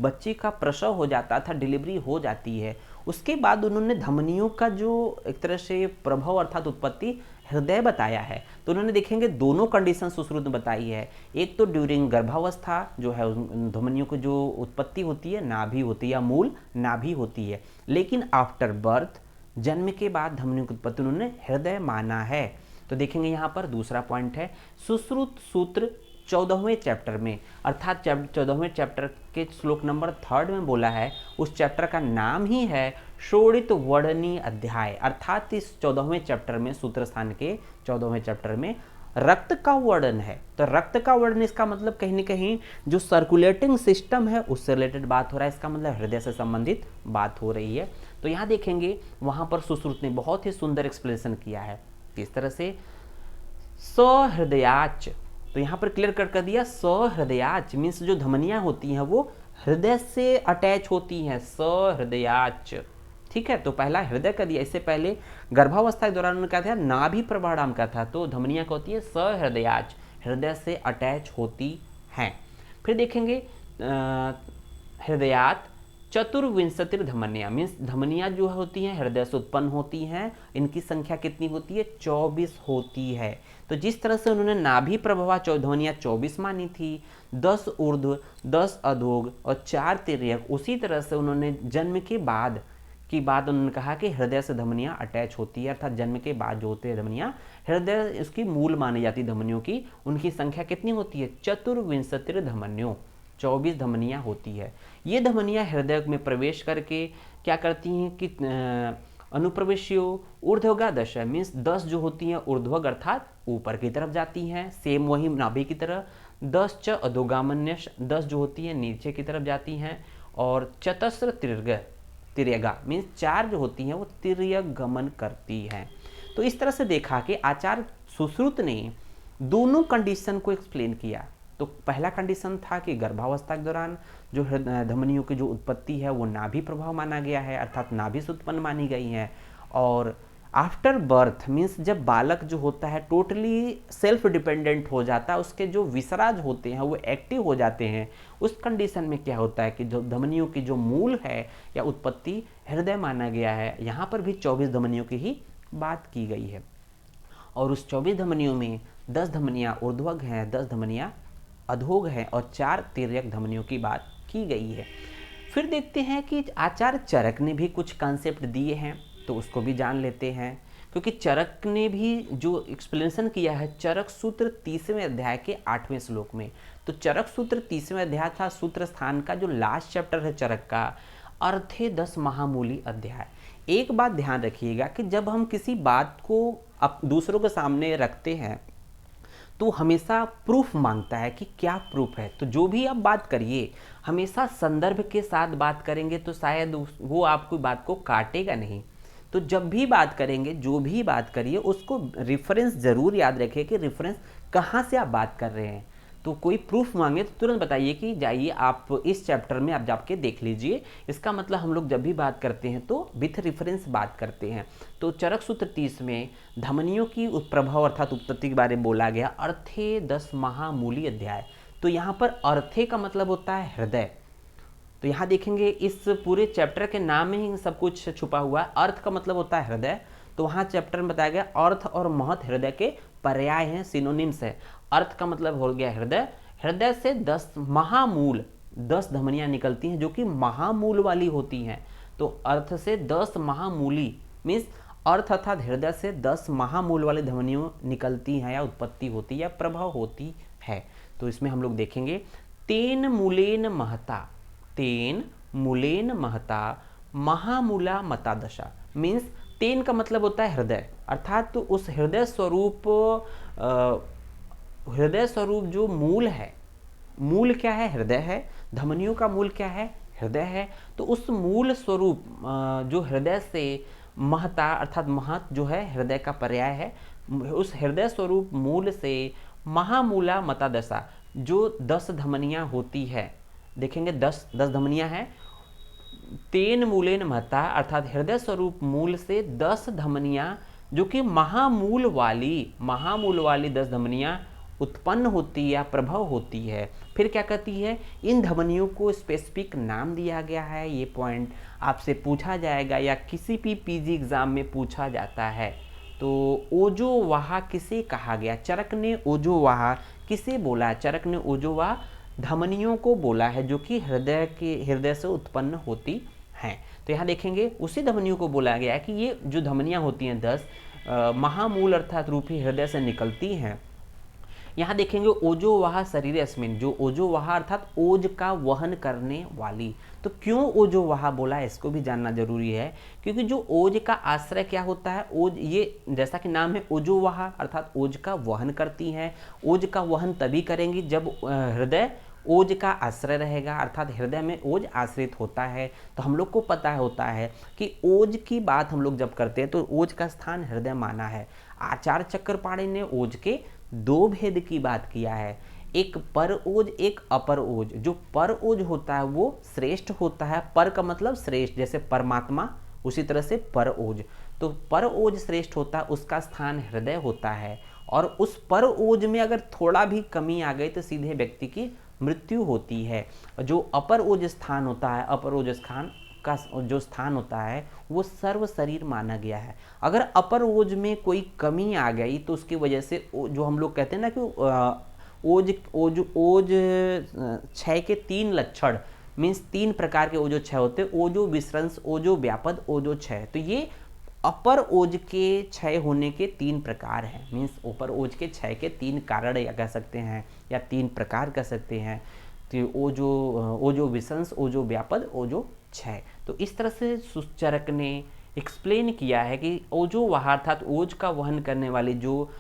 बच्चे का प्रसव हो जाता था, डिलीवरी हो जाती है, उसके बाद उन्होंने धमनियों का जो एक तरह से प्रभाव अर्थात उत्पत्ति हृदय बताया है। तो उन्होंने देखेंगे दोनों कंडीशन सुश्रुत ने बताई है। एक तो ड्यूरिंग गर्भावस्था जो है धमनियों की जो उत्पत्ति होती है नाभि होती है या मूल नाभि होती है, लेकिन आफ्टर बर्थ जन्म के बाद धमनियों की उत्पत्ति उन्होंने हृदय माना है। तो देखेंगे यहाँ पर दूसरा पॉइंट है सुश्रुत सूत्र 14वें चैप्टर में, अर्थात 14वें चैप्टर के श्लोक नंबर 3 में बोला है। उस चैप्टर का नाम ही है षोडित वर्णनी अध्याय, अर्थात इस 14वें चैप्टर में सूत्र स्थान के 14वें चैप्टर में रक्त का वर्णन है। तो रक्त का वर्णन इसका मतलब कहीं ना कहीं जो सर्कुलेटिंग सिस्टम है उससे रिलेटेड बात हो रहा है, इसका मतलब हृदय से संबंधित बात हो रही है। तो यहाँ देखेंगे वहाँ पर सुश्रुत ने बहुत ही सुंदर एक्सप्लेनेशन किया है। किस तरह से? सहृदयाच, तो यहाँ पर क्लियर कर दिया सहृदयाच मीन्स जो धमनियाँ होती हैं वो हृदय से अटैच होती हैं, सहृदयाच। ठीक है, तो पहला हृदय का दिया, इससे पहले गर्भावस्था के दौरान उन्होंने कहा था नाभि प्रभाणाम का था, तो धमनियाँ क्या होती है? सहृदयाच, हृदय से अटैच होती हैं। फिर देखेंगे हृदयात चतुर्विंशतिर धमनियाँ मीन्स धमनियाँ जो होती हैं हृदय से उत्पन्न होती हैं, इनकी संख्या कितनी होती है? 24 होती है। तो जिस तरह से उन्होंने नाभि प्रभवा धमनियाँ 24 मानी थी, 10 ऊर्ध्व 10 अधोग और 4 तिर्यक, उसी तरह से उन्होंने जन्म के बाद उन्होंने कहा कि हृदय से धमनियाँ अटैच होती है, अर्थात जन्म के बाद जो होते हैं धमनियाँ हृदय उसकी मूल मानी जाती धमनियों की, उनकी संख्या कितनी होती है? चतुर्विंशतिर धमनियों, 24 धमनियाँ होती है। ये धमनियाँ हृदय में प्रवेश करके क्या करती हैं कि अनुप्रवेशियो ऊर्ध्वगा 10 मीन्स 10 जो होती हैं ऊर्ध्वग अर्थात ऊपर की तरफ जाती हैं, सेम वही नाभि की तरह। 10 च अधोगामन्य 10 जो होती हैं नीचे की तरफ जाती हैं। और चतस्र तिर्यगा मीन्स 4 जो होती हैं वो तिर्यक गमन करती हैं। तो इस तरह से देखा कि आचार्य सुश्रुत ने दोनों कंडीशन को एक्सप्लेन किया। तो पहला कंडीशन था कि गर्भावस्था के दौरान जो धमनियों की जो उत्पत्ति है वो नाभि प्रभाव माना गया है, अर्थात नाभि से उत्पन्न मानी गई है। और आफ्टर बर्थ मीन्स जब बालक जो होता है टोटली सेल्फ डिपेंडेंट हो जाता है, उसके जो विसराज होते हैं वो एक्टिव हो जाते हैं, उस कंडीशन में क्या होता है कि जो धमनियों की जो मूल है या उत्पत्ति हृदय माना गया है। यहाँ पर भी 24 धमनियों की ही बात की गई है और उस 24 धमनियों में 10 धमनियाँ ऊर्ध्वग हैं, 10 धमनियाँ अधोग है और 4 तिर्यक धमनियों की बात की गई है। फिर देखते हैं कि आचार्य चरक ने भी कुछ कॉन्सेप्ट दिए हैं, तो उसको भी जान लेते हैं, क्योंकि चरक ने भी जो एक्सप्लेनेशन किया है चरक सूत्र 30वें अध्याय के 8वें श्लोक में। तो चरक सूत्र 30वें अध्याय था सूत्र स्थान का जो लास्ट चैप्टर है चरक का, अर्थे 10 महामूली अध्याय। एक बात ध्यान रखिएगा कि जब हम किसी बात को दूसरों के सामने रखते हैं तो हमेशा प्रूफ मांगता है कि क्या प्रूफ है। तो जो भी आप बात करिए हमेशा संदर्भ के साथ बात करेंगे तो शायद वो आपकी बात को काटेगा नहीं। तो जब भी बात करेंगे, जो भी बात करिए, उसको रेफरेंस ज़रूर याद रखिए कि रेफरेंस कहाँ से आप बात कर रहे हैं। तो कोई प्रूफ मांगे तो तुरंत बताइए कि जाइए आप इस चैप्टर में आप जाके देख लीजिए। इसका मतलब हम लोग जब भी बात करते हैं तो विथ रेफरेंस बात करते हैं। तो चरक सूत्र 30 में धमनियों की प्रभाव अर्थात उत्पत्ति के बारे में बोला गया। अर्थे 10 महामूली अध्याय। तो यहाँ पर अर्थे का मतलब होता है हृदय। तो यहाँ देखेंगे इस पूरे चैप्टर के नाम में ही सब कुछ छुपा हुआ है। अर्थ का मतलब होता है हृदय। तो वहाँ चैप्टर में बताया गया अर्थ और महत हृदय के पर्याय हैं, सिनोनिम्स है। अर्थ का मतलब हो गया हृदय। हृदय से 10 महामूल 10 धमनियाँ निकलती हैं जो कि महामूल वाली होती हैं। तो अर्थ से 10 महामूली मीन्स अर्थ अर्थात हृदय से 10 महामूल वाली धमनियों निकलती हैं या उत्पत्ति होती है या प्रभाव होती है। तो इसमें हम लोग देखेंगे तेन मूलेन महता, तेन मूलेन महता महामूला मता दशा। मीन्स तेन का मतलब होता है हृदय, अर्थात तो उस हृदय स्वरूप जो मूल है, मूल क्या है? हृदय है। धमनियों का मूल क्या है? हृदय है। तो उस मूल स्वरूप जो हृदय से महता अर्थात महत जो है हृदय का पर्याय है, उस हृदय स्वरूप मूल से महामूला मता दशा जो 10 धमनियाँ होती है। देखेंगे 10 धमनियाँ हैं। तेन मूलेन महता अर्थात हृदय स्वरूप मूल से 10 धमनियाँ जो कि महामूल वाली 10 धमनियाँ उत्पन्न होती है या प्रभव होती है। फिर क्या कहती है? इन धमनियों को स्पेसिफिक नाम दिया गया है। ये पॉइंट आपसे पूछा जाएगा या किसी भी पीजी एग्जाम में पूछा जाता है। तो ओजोवाह किसे कहा गया? चरक ने ओजोवाह किसे बोला? चरक ने ओजोवाह धमनियों को बोला है जो कि हृदय से उत्पन्न होती हैं। तो यहाँ देखेंगे उसी धमनियों को बोला गया है कि ये जो धमनियाँ होती हैं 10 महामूल अर्थात रूपी हृदय से निकलती हैं। यहाँ देखेंगे ओजोवाह शरीर अस्मिन, जो ओजोवाह अर्थात ओज का वहन करने वाली। तो क्यों ओजोवाह बोला इसको भी जानना जरूरी है, क्योंकि जो ओज का आश्रय क्या होता है? ओज, ये जैसा कि नाम है ओजोवाह अर्थात ओज का वहन करती हैं। ओज का वहन तभी करेंगी जब हृदय ओज का आश्रय रहेगा, अर्थात हृदय में ओज आश्रित होता है। तो हम लोग को पता होता है कि ओज की बात हम लोग जब करते हैं तो ओज का स्थान हृदय माना है। आचार्य चक्रपाणी ने ओज के 2 भेद की बात किया है, एक पर ओज एक अपर ओज। जो पर ओज होता है वो श्रेष्ठ होता है। पर का मतलब श्रेष्ठ, जैसे परमात्मा, उसी तरह से पर ओज। तो पर ओज श्रेष्ठ होता है, उसका स्थान हृदय होता है। और उस पर ओज में अगर थोड़ा भी कमी आ गई तो सीधे व्यक्ति की मृत्यु होती है। जो अपर ओज स्थान होता है, अपर ओज स्थान का जो स्थान होता है वो सर्व शरीर माना गया है। अगर अपर ओज में कोई कमी आ गई तो उसकी वजह से जो हम लोग कहते हैं ना कि ओज क्षय के 3 लक्षण मीन्स 3 प्रकार के ओजो क्षय होते हैं, ओजो विश्रंस, ओजो व्यापद, ओजो क्षय। तो ये अपर ओज के क्षय होने के 3 प्रकार हैं। मीन्स अपर ओज के क्षय के 3 कारण या कह सकते हैं या 3 प्रकार कह सकते हैं। तो ओजो विश्रंस, ओजो व्यापद, ओजो क्षय। तो इस तरह से चरक ने एक्सप्लेन किया है कि ओजोवाह अर्थात ओज का वहन करने वाली जो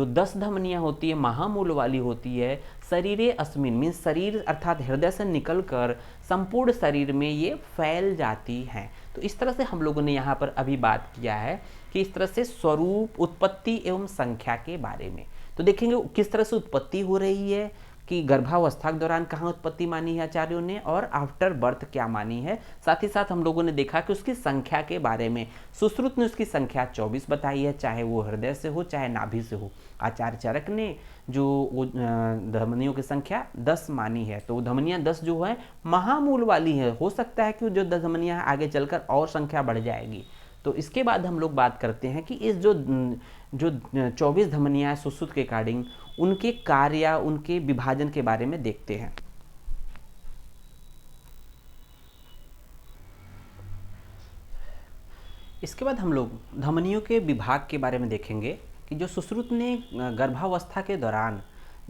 10 धमनियाँ होती है महामूल वाली होती है, शरीरे अस्मिन मीन्स शरीर अर्थात हृदय से निकलकर संपूर्ण शरीर में ये फैल जाती हैं। तो इस तरह से हम लोगों ने यहाँ पर अभी बात किया है कि इस तरह से स्वरूप, उत्पत्ति एवं संख्या के बारे में। तो देखेंगे किस तरह से उत्पत्ति हो रही है कि गर्भावस्था के दौरान कहाँ उत्पत्ति मानी है आचार्यों ने और आफ्टर बर्थ क्या मानी है। साथ ही साथ हम लोगों ने देखा कि उसकी संख्या के बारे में सुश्रुत ने उसकी संख्या 24 बताई है, चाहे वो हृदय से हो चाहे नाभि से हो। आचार्य चरक ने जो धमनियों की संख्या 10 मानी है। तो धमनियाँ 10 जो है महामूल वाली है। हो सकता है कि जो 10 धमनियाँ आगे चलकर और संख्या बढ़ जाएगी। तो इसके बाद हम लोग बात करते हैं कि इस जो 24 धमनियाँ सुश्रुत के अकॉर्डिंग उनके कार्य या उनके विभाजन के बारे में देखते हैं। इसके बाद हम लोग धमनियों के विभाग के बारे में देखेंगे कि जो सुश्रुत ने गर्भावस्था के दौरान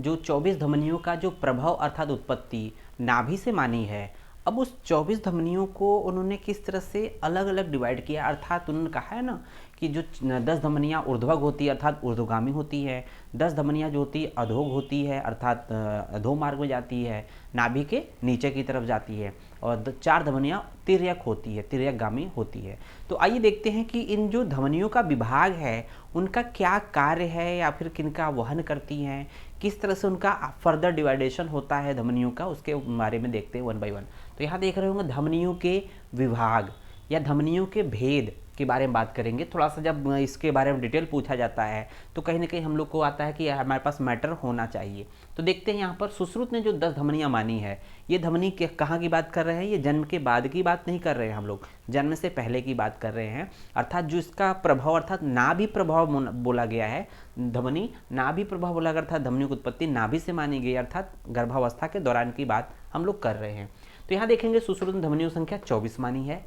जो 24 धमनियों का जो प्रभाव अर्थात उत्पत्ति नाभि से मानी है, अब उस 24 धमनियों को उन्होंने किस तरह से अलग अलग डिवाइड किया, अर्थात उन्होंने कहा है ना कि जो 10 धमनियाँ ऊर्ध्वग होती है अर्थात ऊर्ध्वगामी होती है, 10 धमनियाँ जो होती है अधोग होती है अर्थात अधो मार्ग में जाती है, नाभि के नीचे की तरफ जाती है, और 4 धमनियाँ तिर्यक होती है, तिर्यकगामी होती है। तो आइए देखते हैं कि इन जो धमनियों का विभाग है उनका क्या कार्य है या फिर किनका वहन करती हैं, किस तरह से उनका फर्दर डिवाइडेशन होता है धमनियों का, उसके बारे में देखते हैं वन बाय वन। तो यहाँ देख रहे होंगे धमनियों के विभाग या धमनियों के भेद के बारे में बात करेंगे। थोड़ा सा जब इसके बारे में डिटेल पूछा जाता है तो कहीं ना कहीं हम लोग को आता है कि हमारे पास मैटर होना चाहिए। तो देखते हैं यहाँ पर सुश्रुत ने जो 10 धमनियाँ मानी है, ये धमनी के कहाँ की बात कर रहे हैं, ये जन्म के बाद की बात नहीं कर रहे हैं, हम लोग जन्म से पहले की बात कर रहे हैं। अर्थात जो इसका प्रभाव अर्थात नाभि प्रभाव बोला गया है, धमनी नाभि प्रभाव बोला गया, अर्थात धमनी की उत्पत्ति नाभि से मानी गई, अर्थात गर्भावस्था के दौरान की बात हम लोग कर रहे हैं। तो यहाँ देखेंगे सुश्रुत में धमनियों संख्या 24 मानी है।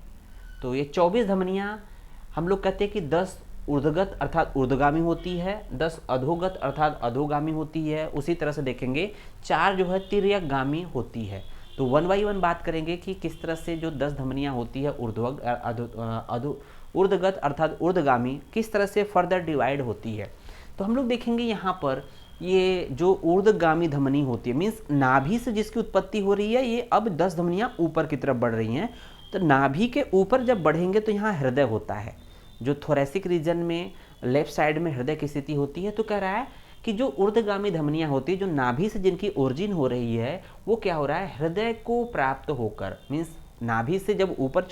तो ये 24 धमनियाँ हम लोग कहते हैं कि 10 ऊर्ध्वगत अर्थात ऊर्ध्वगामी होती है, 10 अधोगत अर्थात अधोगामी होती है। उसी तरह से देखेंगे 4 जो है तिर्यकगामी होती है। तो वन बाई वन बात करेंगे कि किस तरह से जो 10 धमनियाँ होती है ऊर्ध्वगत अर्थात ऊर्ध्वगामी किस तरह से फर्दर डिवाइड होती है। तो हम लोग देखेंगे यहाँ पर ये जो ऊर्ध्वगामी धमनी होती है, मीन्स नाभि से जिसकी उत्पत्ति हो रही है, ये अब 10 धमनियाँ ऊपर की तरफ बढ़ रही हैं। तो नाभि के ऊपर जब बढ़ेंगे तो यहाँ हृदय होता है, जो थोरेसिक रीजन में लेफ्ट साइड में हृदय की स्थिति होती है। तो कह रहा है कि जो ऊर्ध्वगामी धमनियाँ होती है, जो नाभि से जिनकी ओरिजिन हो रही है, वो क्या हो रहा है, हृदय को प्राप्त होकर, मीन्स नाभि से जब ऊपर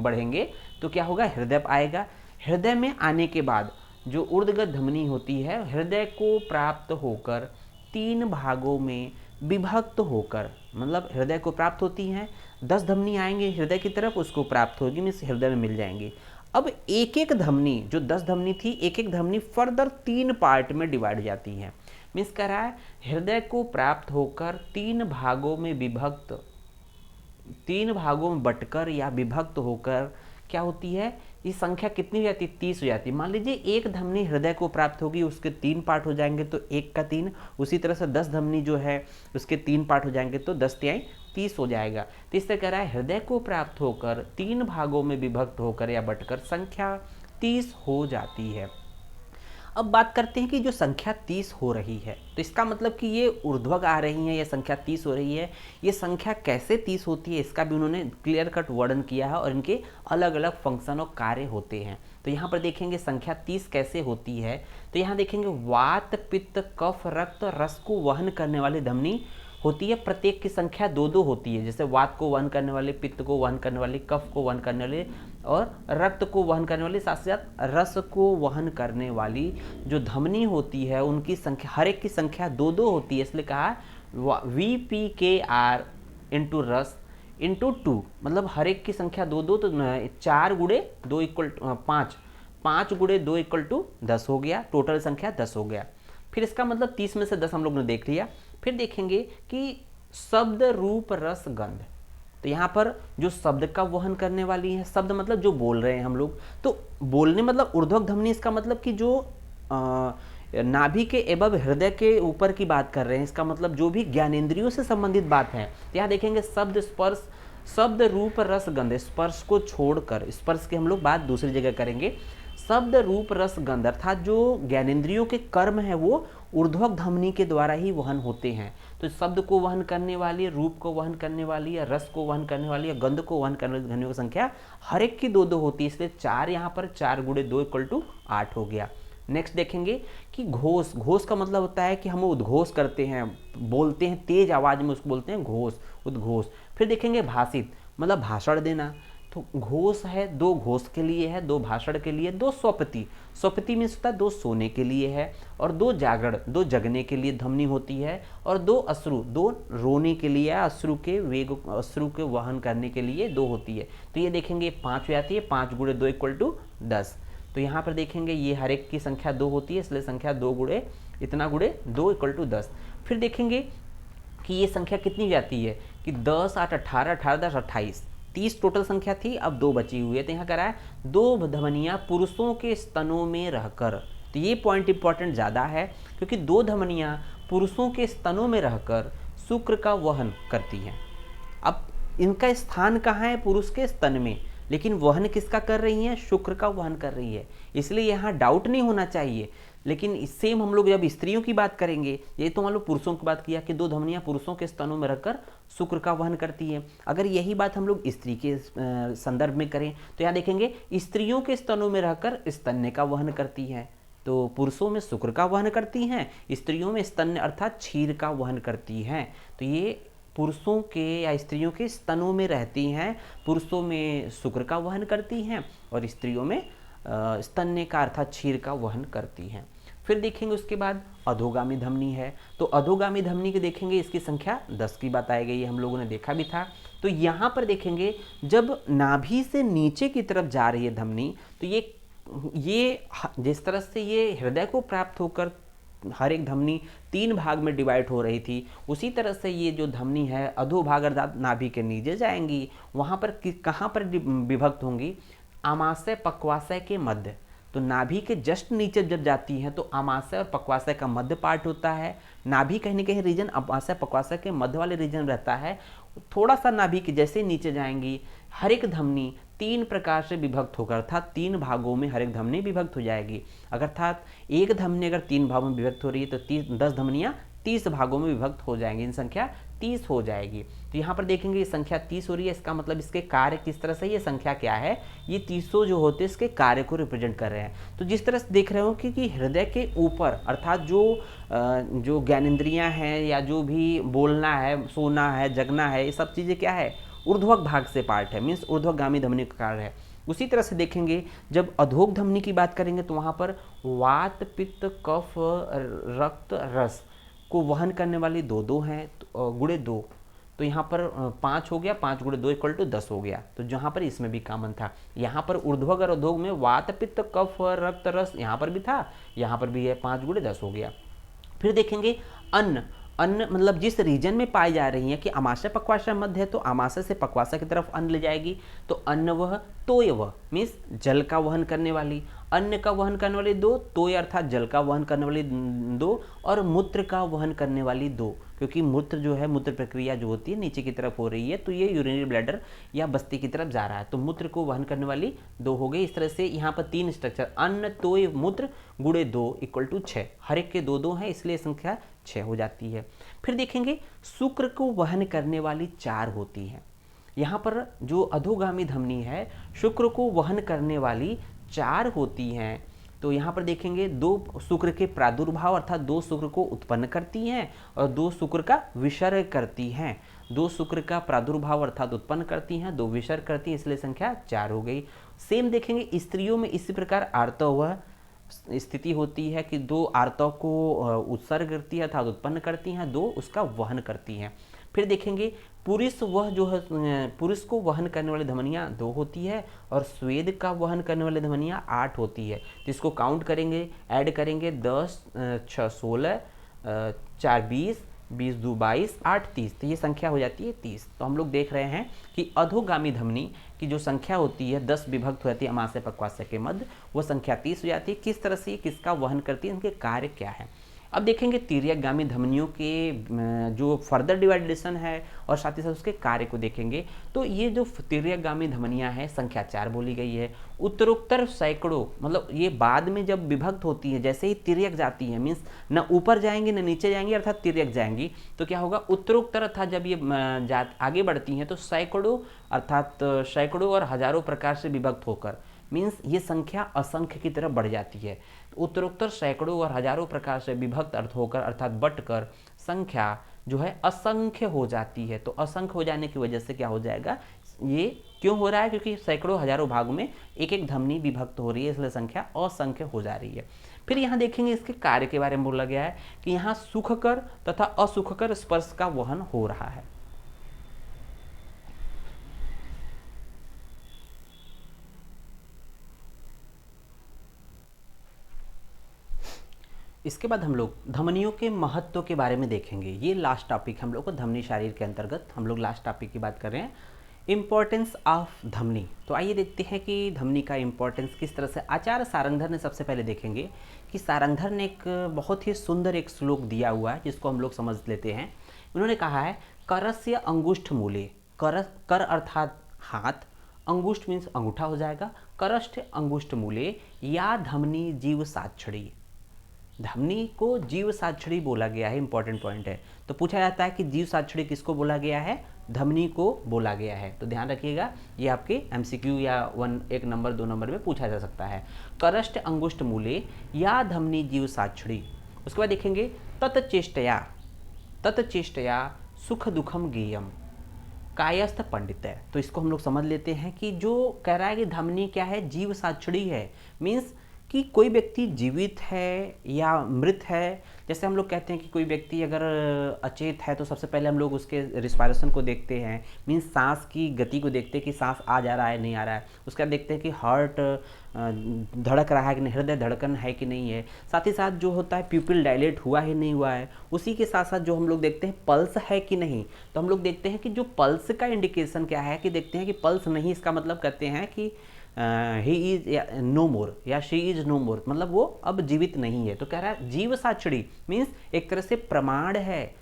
बढ़ेंगे तो क्या होगा, हृदय आएगा। हृदय में आने के बाद जो ऊर्ध्वगत धमनी होती है, हृदय को प्राप्त होकर 3 भागों में विभक्त होकर, मतलब हृदय को प्राप्त होती हैं, 10 धमनी आएंगे हृदय की तरफ, उसको प्राप्त होगी, मीन्स हृदय में मिल जाएंगी। अब एक एक धमनी, जो 10 धमनी थी, एक एक धमनी फर्दर 3 पार्ट में डिवाइड जाती हैं। मीन्स कह रहा है हृदय को प्राप्त होकर 3 भागों में विभक्त, 3 भागों में बंटकर या विभक्त होकर क्या होती है, ये संख्या कितनी हो जाती है, 30 हो जाती है। मान लीजिए एक धमनी हृदय को प्राप्त होगी, उसके 3 पार्ट हो जाएंगे तो 1 का 3। उसी तरह से 10 धमनी जो है उसके 3 पार्ट हो जाएंगे तो 10 तिहाई 30 हो जाएगा। तो इससे कह रहा है हृदय को प्राप्त होकर 3 भागों में विभक्त होकर या बंटकर संख्या 30 हो जाती है। अब बात करते हैं कि जो संख्या 30 हो रही है, तो इसका मतलब कि ये ऊर्ध्वग आ रही है, ये संख्या 30 हो रही है। ये संख्या कैसे 30 होती है, इसका भी उन्होंने क्लियर कट वर्णन किया है और इनके अलग अलग फंक्शन और कार्य होते हैं। तो यहाँ पर देखेंगे संख्या 30 कैसे होती है। तो यहाँ देखेंगे वात, पित्त, कफ, रक्त, रस को वहन करने वाली धमनी होती है। प्रत्येक की संख्या 2-2 होती है, जैसे वात को वहन करने वाले, पित्त को वहन करने वाली, कफ को वहन करने वाले और रक्त को वहन करने वाली, साथ साथ रस को वहन करने वाली जो धमनी होती है उनकी संख्या, हर एक की संख्या 2-2 होती है। इसलिए कहा VPKR इंटू रस इंटू 2, मतलब हर एक की संख्या 2-2, तो 4 गुणे 2 इक्वल 5, 5 गुणे 2 इक्वल टू 10 हो गया, टोटल संख्या 10 हो गया। फिर इसका मतलब 30 में से 10 हम लोग ने देख लिया। फिर देखेंगे कि शब्द, रूप, रस, गंध। तो यहाँ पर जो शब्द का वहन करने वाली है, शब्द मतलब जो बोल रहे हैं हम लोग, तो बोलने मतलब ऊर्ध्वक धमनी, इसका मतलब कि जो नाभि के एबव हृदय के ऊपर की बात कर रहे हैं, इसका मतलब जो भी ज्ञानेंद्रियों से संबंधित बात है। तो यहाँ देखेंगे शब्द, स्पर्श, शब्द, रूप, रस, गंध। स्पर्श को छोड़कर, स्पर्श की हम लोग बात दूसरी जगह करेंगे। शब्द, रूप, रस, गंध अर्थात जो ज्ञानेंद्रियों के कर्म है वो ऊर्ध्वक धमनी के द्वारा ही वहन होते हैं। तो शब्द को वहन करने वाली, रूप को वहन करने वाली, या रस को वहन करने वाली, या गंध को वहन करने वाली ध्वनियों की संख्या हर एक की 2-2 होती है। इसलिए 4 यहाँ पर 4 गुणे 2 इक्वल टू 8 हो गया। नेक्स्ट देखेंगे कि घोष। घोष का मतलब होता है कि हम उद्घोष करते हैं, बोलते हैं तेज आवाज में, उसको बोलते हैं घोष, उद्घोष। फिर देखेंगे भाषित, मतलब भाषण देना। तो घोष है, 2 घोष के लिए है, 2 भाषण के लिए, 2 स्वपति। स्वपति में होता है 2 सोने के लिए है, और 2 जागरण, 2 जगने के लिए धमनी होती है, और 2 अश्रु, 2 रोने के लिए, अश्रु के वेग, अश्रु के वहन करने के लिए 2 होती है। तो ये देखेंगे 5 हो जाती है, 5 गुणे 2 इक्वल टू 10। तो यहाँ पर देखेंगे ये हर एक की संख्या 2 होती है, इसलिए संख्या 2 गुणे इतना गुणे 2 इक्वल टू 10। फिर देखेंगे कि ये संख्या कितनी जाती है कि 10, 8, 18, 18, 10, 28, 30 टोटल संख्या थी, अब 2 बची हुई है। तो यहाँ कह रहा है 2 धमनियाँ पुरुषों के स्तनों में रहकर। तो ये पॉइंट इंपॉर्टेंट ज़्यादा है, क्योंकि 2 धमनियाँ पुरुषों के स्तनों में रहकर शुक्र का वहन करती हैं। अब इनका स्थान कहाँ है? पुरुष के स्तन में, लेकिन वहन किसका कर रही हैं? शुक्र का वहन कर रही है। इसलिए यहाँ डाउट नहीं होना चाहिए। लेकिन सेम हम लोग जब स्त्रियों की बात करेंगे, ये तो मान लो पुरुषों की बात किया कि दो धमनियाँ पुरुषों के स्तनों में रखकर शुक्र का वहन करती है। अगर यही बात हम लोग स्त्री के संदर्भ में करें तो यहाँ देखेंगे स्त्रियों के स्तनों में रहकर स्तन्य का वहन करती है। तो पुरुषों में शुक्र का वहन करती हैं, स्त्रियों में स्तन्य अर्थात क्षीर का वहन करती हैं। तो ये पुरुषों के या स्त्रियों के स्तनों में रहती हैं, पुरुषों में शुक्र का वहन करती हैं और स्त्रियों में स्तन्य का अर्थात क्षीर का वहन करती हैं। फिर देखेंगे उसके बाद अधोगामी धमनी है। तो अधोगामी धमनी के देखेंगे इसकी संख्या 10 की बताई गई है, हम लोगों ने देखा भी था। तो यहाँ पर देखेंगे जब नाभि से नीचे की तरफ जा रही है धमनी, तो ये जिस तरह से ये हृदय को प्राप्त होकर हर एक धमनी 3 भाग में डिवाइड हो रही थी, उसी तरह से ये जो धमनी है अधोभाग अर्थात नाभि के नीचे जाएंगी। वहाँ पर कहाँ पर विभक्त होंगी? आमाशय पक्वाशय के मध्य। तो नाभि के जस्ट नीचे जब जाती हैं तो आमाशय और पक्वाशय का मध्य पार्ट होता है। नाभि कहीं ना कहीं रीजन आमाशय पक्वाशय के मध्य वाले रीजन रहता है। थोड़ा सा नाभि के जैसे नीचे जाएंगी, हर एक धमनी 3 प्रकार से विभक्त होकर अर्थात 3 भागों में हर एक धमनी विभक्त हो जाएगी। अर्थात एक धमनी अगर 3 भागों में विभक्त हो रही है तो 10 धमनियाँ 30 भागों में विभक्त हो जाएंगी, इन संख्या 30 हो जाएगी। तो यहाँ पर देखेंगे ये संख्या 30 हो रही है, इसका मतलब इसके कार्य किस तरह से, ये संख्या क्या है, ये 300 जो होते हैं इसके कार्य को रिप्रेजेंट कर रहे हैं। तो जिस तरह से देख रहे हो कि हृदय के ऊपर अर्थात जो ज्ञानेंद्रियाँ हैं या जो भी बोलना है, सोना है, जगना है, ये सब चीज़ें क्या है, ऊर्ध्वक भाग से पार्ट है, मीन्स ऊर्ध्वगामी धमनी का कार्य है। उसी तरह से देखेंगे जब अधोग धमनी की बात करेंगे तो वहाँ पर वात पित्त कफ रक्त रस को वहन करने वाली 2 हैं, गुणे 2। तो यहाँ पर 5 हो गया, 5 गुणे 2 इक्वल टू 10 हो गया। तो जहाँ पर इसमें भी कॉमन था, यहाँ पर ऊर्ध्वग और अधोग में वात पित्त कफ रक्त रस यहाँ पर भी था, यहाँ पर भी है, 5 गुणे 10 हो गया। फिर देखेंगे अन्न मतलब जिस रीजन में पाई जा रही है कि आमाशय पक्वाशय मध्य है तो आमाशय से पक्वाशय की तरफ अन्न ले जाएगी। तो अन्न वह तोय वह मीन्स जल का वहन करने वाली, अन्न का वहन करने वाली 2, तोय अर्थात जल का वहन करने वाली 2 और मूत्र का वहन करने वाली 2, क्योंकि मूत्र जो है, मूत्र प्रक्रिया जो होती है नीचे की तरफ हो रही है तो ये यूरिनरी ब्लैडर या बस्ती की तरफ जा रहा है, तो मूत्र को वहन करने वाली 2 हो गई। इस तरह से यहाँ पर 3 स्ट्रक्चर अन्न तोय मूत्र गुणे 2 इक्वल टू 6, हर एक के 2 हैं, इसलिए संख्या 6 हो जाती है। फिर देखेंगे शुक्र को वहन करने वाली 4 होती हैं। यहाँ पर जो अधोगामी धमनी है शुक्र को वहन करने वाली 4 होती हैं। तो यहाँ पर देखेंगे 2 शुक्र के प्रादुर्भाव अर्थात 2 शुक्र को उत्पन्न करती हैं और 2 शुक्र का विसर्ग करती हैं। 2 शुक्र का प्रादुर्भाव अर्थात उत्पन्न करती हैं, 2 विसर्ग करती हैं, इसलिए संख्या 4 हो गई। सेम देखेंगे स्त्रियों में इसी प्रकार आर्तव वह स्थिति होती है कि 2 आर्तव को उत्सर्ग करती है अर्थात उत्पन्न करती हैं, 2 उसका वहन करती हैं। फिर देखेंगे पुरुष वह जो है, पुरुष को वहन करने वाली धमनियाँ 2 होती है और स्वेद का वहन करने वाली धमनियाँ 8 होती है। तो इसको काउंट करेंगे, ऐड करेंगे, 10 6 16 4 20 20 2 22 8 30, तो ये संख्या हो जाती है 30। तो हम लोग देख रहे हैं कि अधोगामी धमनी की जो संख्या होती है 10 विभक्त हो जाती है अमाशय पक्वाशय के मध्य, वो संख्या 30 हो जाती है। किस तरह से किसका वहन करती है, इनके कार्य क्या है। अब देखेंगे तिर्यकगामी धमनियों के जो फर्दर डिवाइडेशन है और साथ ही साथ उसके कार्य को देखेंगे। तो ये जो तिर्यकगामी धमनियाँ हैं संख्या 4 बोली गई है। उत्तरोत्तर सैकड़ों मतलब ये बाद में जब विभक्त होती है, जैसे ही तिर्यक जाती है मीन्स न ऊपर जाएंगी न नीचे जाएंगी अर्थात तिर्यक जाएंगी, तो क्या होगा उत्तरोत्तर अर्थात जब ये आगे बढ़ती हैं तो सैकड़ों अर्थात सैकड़ों और हजारों प्रकार से विभक्त होकर मीन्स ये संख्या असंख्य की तरफ बढ़ जाती है। उत्तरोत्तर सैकड़ों और हजारों प्रकार से विभक्त अर्थ होकर अर्थात बटकर संख्या जो है असंख्य हो जाती है। तो असंख्य हो जाने की वजह से क्या हो जाएगा, ये क्यों हो रहा है, क्योंकि सैकड़ों हजारों भागों में एक एक धमनी विभक्त हो रही है, इसलिए संख्या असंख्य हो जा रही है। फिर यहाँ देखेंगे इसके कार्य के बारे में बोला गया है कि यहाँ सुखकर तथा असुखकर स्पर्श का वहन हो रहा है। इसके बाद हम लोग धमनियों के महत्व के बारे में देखेंगे। ये लास्ट टॉपिक हम लोग को धमनी शारीर के अंतर्गत हम लोग लास्ट टॉपिक की बात कर रहे हैं, इम्पोर्टेंस ऑफ धमनी। तो आइए देखते हैं कि धमनी का इम्पोर्टेंस किस तरह से। आचार्य सारंगधर ने सबसे पहले देखेंगे कि सारंगधर ने एक बहुत ही सुंदर एक श्लोक दिया हुआ है जिसको हम लोग समझ लेते हैं। उन्होंने कहा है करस्य अंगुष्ठ मूले कर कर अर्थात हाथ, अंगुष्ठ मीन्स अंगूठा हो जाएगा, करष्ठ अंगुष्ठ मूले या धमनी जीव साक्षड़ी। धमनी को जीव साक्षड़ी बोला गया है, इंपॉर्टेंट पॉइंट है। तो पूछा जाता है कि जीव साक्षड़ी किसको बोला गया है, धमनी को बोला गया है। तो ध्यान रखिएगा, ये आपके एमसीक्यू या 1 नंबर 2 नंबर में पूछा जा सकता है। करष्ट अंगुष्ठ मूले या धमनी जीव साक्षड़ी। उसके बाद देखेंगे तत्चेष्टया, तत्चेष्टया सुख दुखम गेयम कायस्थ पंडित है। तो इसको हम लोग समझ लेते हैं कि जो कह रहा है कि धमनी क्या है, जीव साक्षड़ी है, मीन्स कि कोई व्यक्ति जीवित है या मृत है। जैसे हम लोग कहते हैं कि कोई व्यक्ति अगर अचेत है तो सबसे पहले हम लोग उसके रिस्पायरेशन को देखते हैं, मीन्स सांस की गति को देखते हैं कि सांस आ जा रहा है नहीं आ रहा है। उसके बाद देखते हैं कि हार्ट धड़क रहा है कि नहीं, हृदय धड़कन है कि नहीं है। साथ ही साथ जो होता है प्यूपिल डायलेट हुआ है नहीं हुआ है। उसी के साथ साथ जो हम लोग देखते हैं पल्स है कि नहीं। तो हम लोग देखते हैं कि जो पल्स का इंडिकेशन क्या है, कि देखते हैं कि पल्स नहीं, इसका मतलब कहते हैं कि ही इज नो मोर या शी इज नो मोर, मतलब वो अब जीवित नहीं है। तो कह रहा है जीव साक्षड़ी मीन्स एक तरह से प्रमाण है।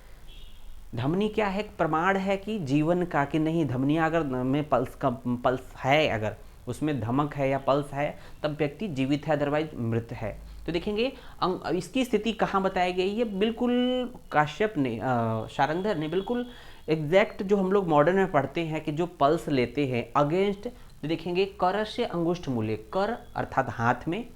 धमनी क्या है, प्रमाण है कि जीवन का कि नहीं। धमनी अगर में पल्स है, अगर उसमें धमक है या पल्स है, तब व्यक्ति जीवित है, अदरवाइज मृत है। तो देखेंगे इसकी स्थिति कहाँ बताई गई है, बिल्कुल काश्यप ने शारंगधर ने बिल्कुल एग्जैक्ट जो हम लोग मॉडर्न में पढ़ते हैं कि जो पल्स लेते हैं अगेंस्ट। तो देखेंगे कर से अंगुष्ठ मूल्य, कर अर्थात हाथ में,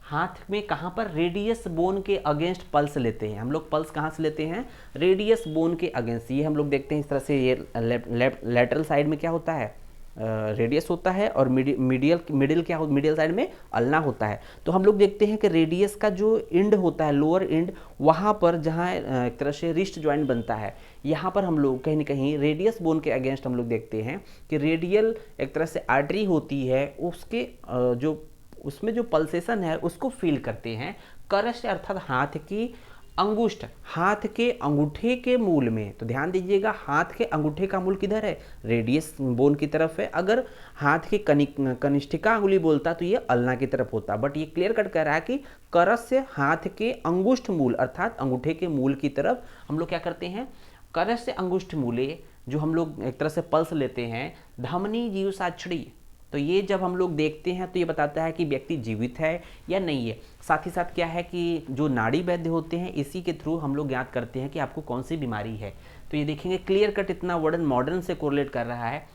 हाथ में कहाँ पर, रेडियस बोन के अगेंस्ट पल्स लेते हैं हम लोग। पल्स कहाँ से लेते हैं, रेडियस बोन के अगेंस्ट। ये हम लोग देखते हैं इस तरह से, ये लेटरल साइड में क्या होता है, रेडियस होता है, और मिडिल क्या हो, मिडिल साइड में अल्ना होता है। तो हम लोग देखते हैं कि रेडियस का जो एंड होता है, लोअर एंड, वहाँ पर जहाँ एक तरह से रिस्ट जॉइंट बनता है, यहाँ पर हम लोग कहीं ना कहीं रेडियस बोन के अगेंस्ट हम लोग देखते हैं कि रेडियल एक तरह से आर्टरी होती है, उसके जो उसमें जो पल्सेशन है उसको फील करते हैं। करश अर्थात हाथ की अंगुष्ठ, हाथ के अंगूठे के मूल में। तो ध्यान दीजिएगा, हाथ के अंगूठे का मूल किधर है, रेडियस बोन की तरफ है। अगर हाथ की कनिष्ठिका अंगुली बोलता तो ये अल्ना की तरफ होता, बट ये क्लियर कट कर रहा है कि करस से हाथ के अंगुष्ठ मूल अर्थात अंगूठे के मूल की तरफ हम लोग क्या करते हैं, करस से अंगुष्ठ मूले जो हम लोग एक तरह से पल्स लेते हैं, धमनी जीव साक्षड़ी। तो ये जब हम लोग देखते हैं तो ये बताता है कि व्यक्ति जीवित है या नहीं है। साथ ही साथ क्या है कि जो नाड़ी वैद्य होते हैं, इसी के थ्रू हम लोग ज्ञात करते हैं कि आपको कौन सी बीमारी है। तो ये देखेंगे क्लियर कट इतना वर्डन मॉडर्न से कोरिलेट कर रहा है,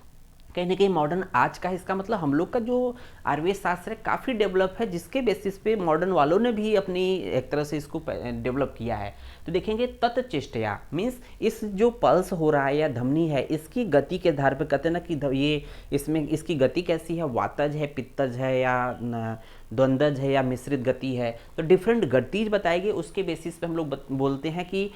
कहीं ना कहीं मॉडर्न आज का। इसका मतलब हम लोग का जो आयुर्वेद शास्त्र है काफ़ी डेवलप है, जिसके बेसिस पे मॉडर्न वालों ने भी अपनी एक तरह से इसको डेवलप किया है। तो देखेंगे तत्चेष्टया मीन्स इस जो पल्स हो रहा है या धमनी है, इसकी गति के आधार पर कहते हैं ना कि ये इसमें इसकी गति कैसी है, वातज है, पित्तज है या द्वंद्वज है या मिश्रित गति है। तो डिफरेंट गतिज बताई गई, उसके बेसिस पे हम लोग बोलते हैं कि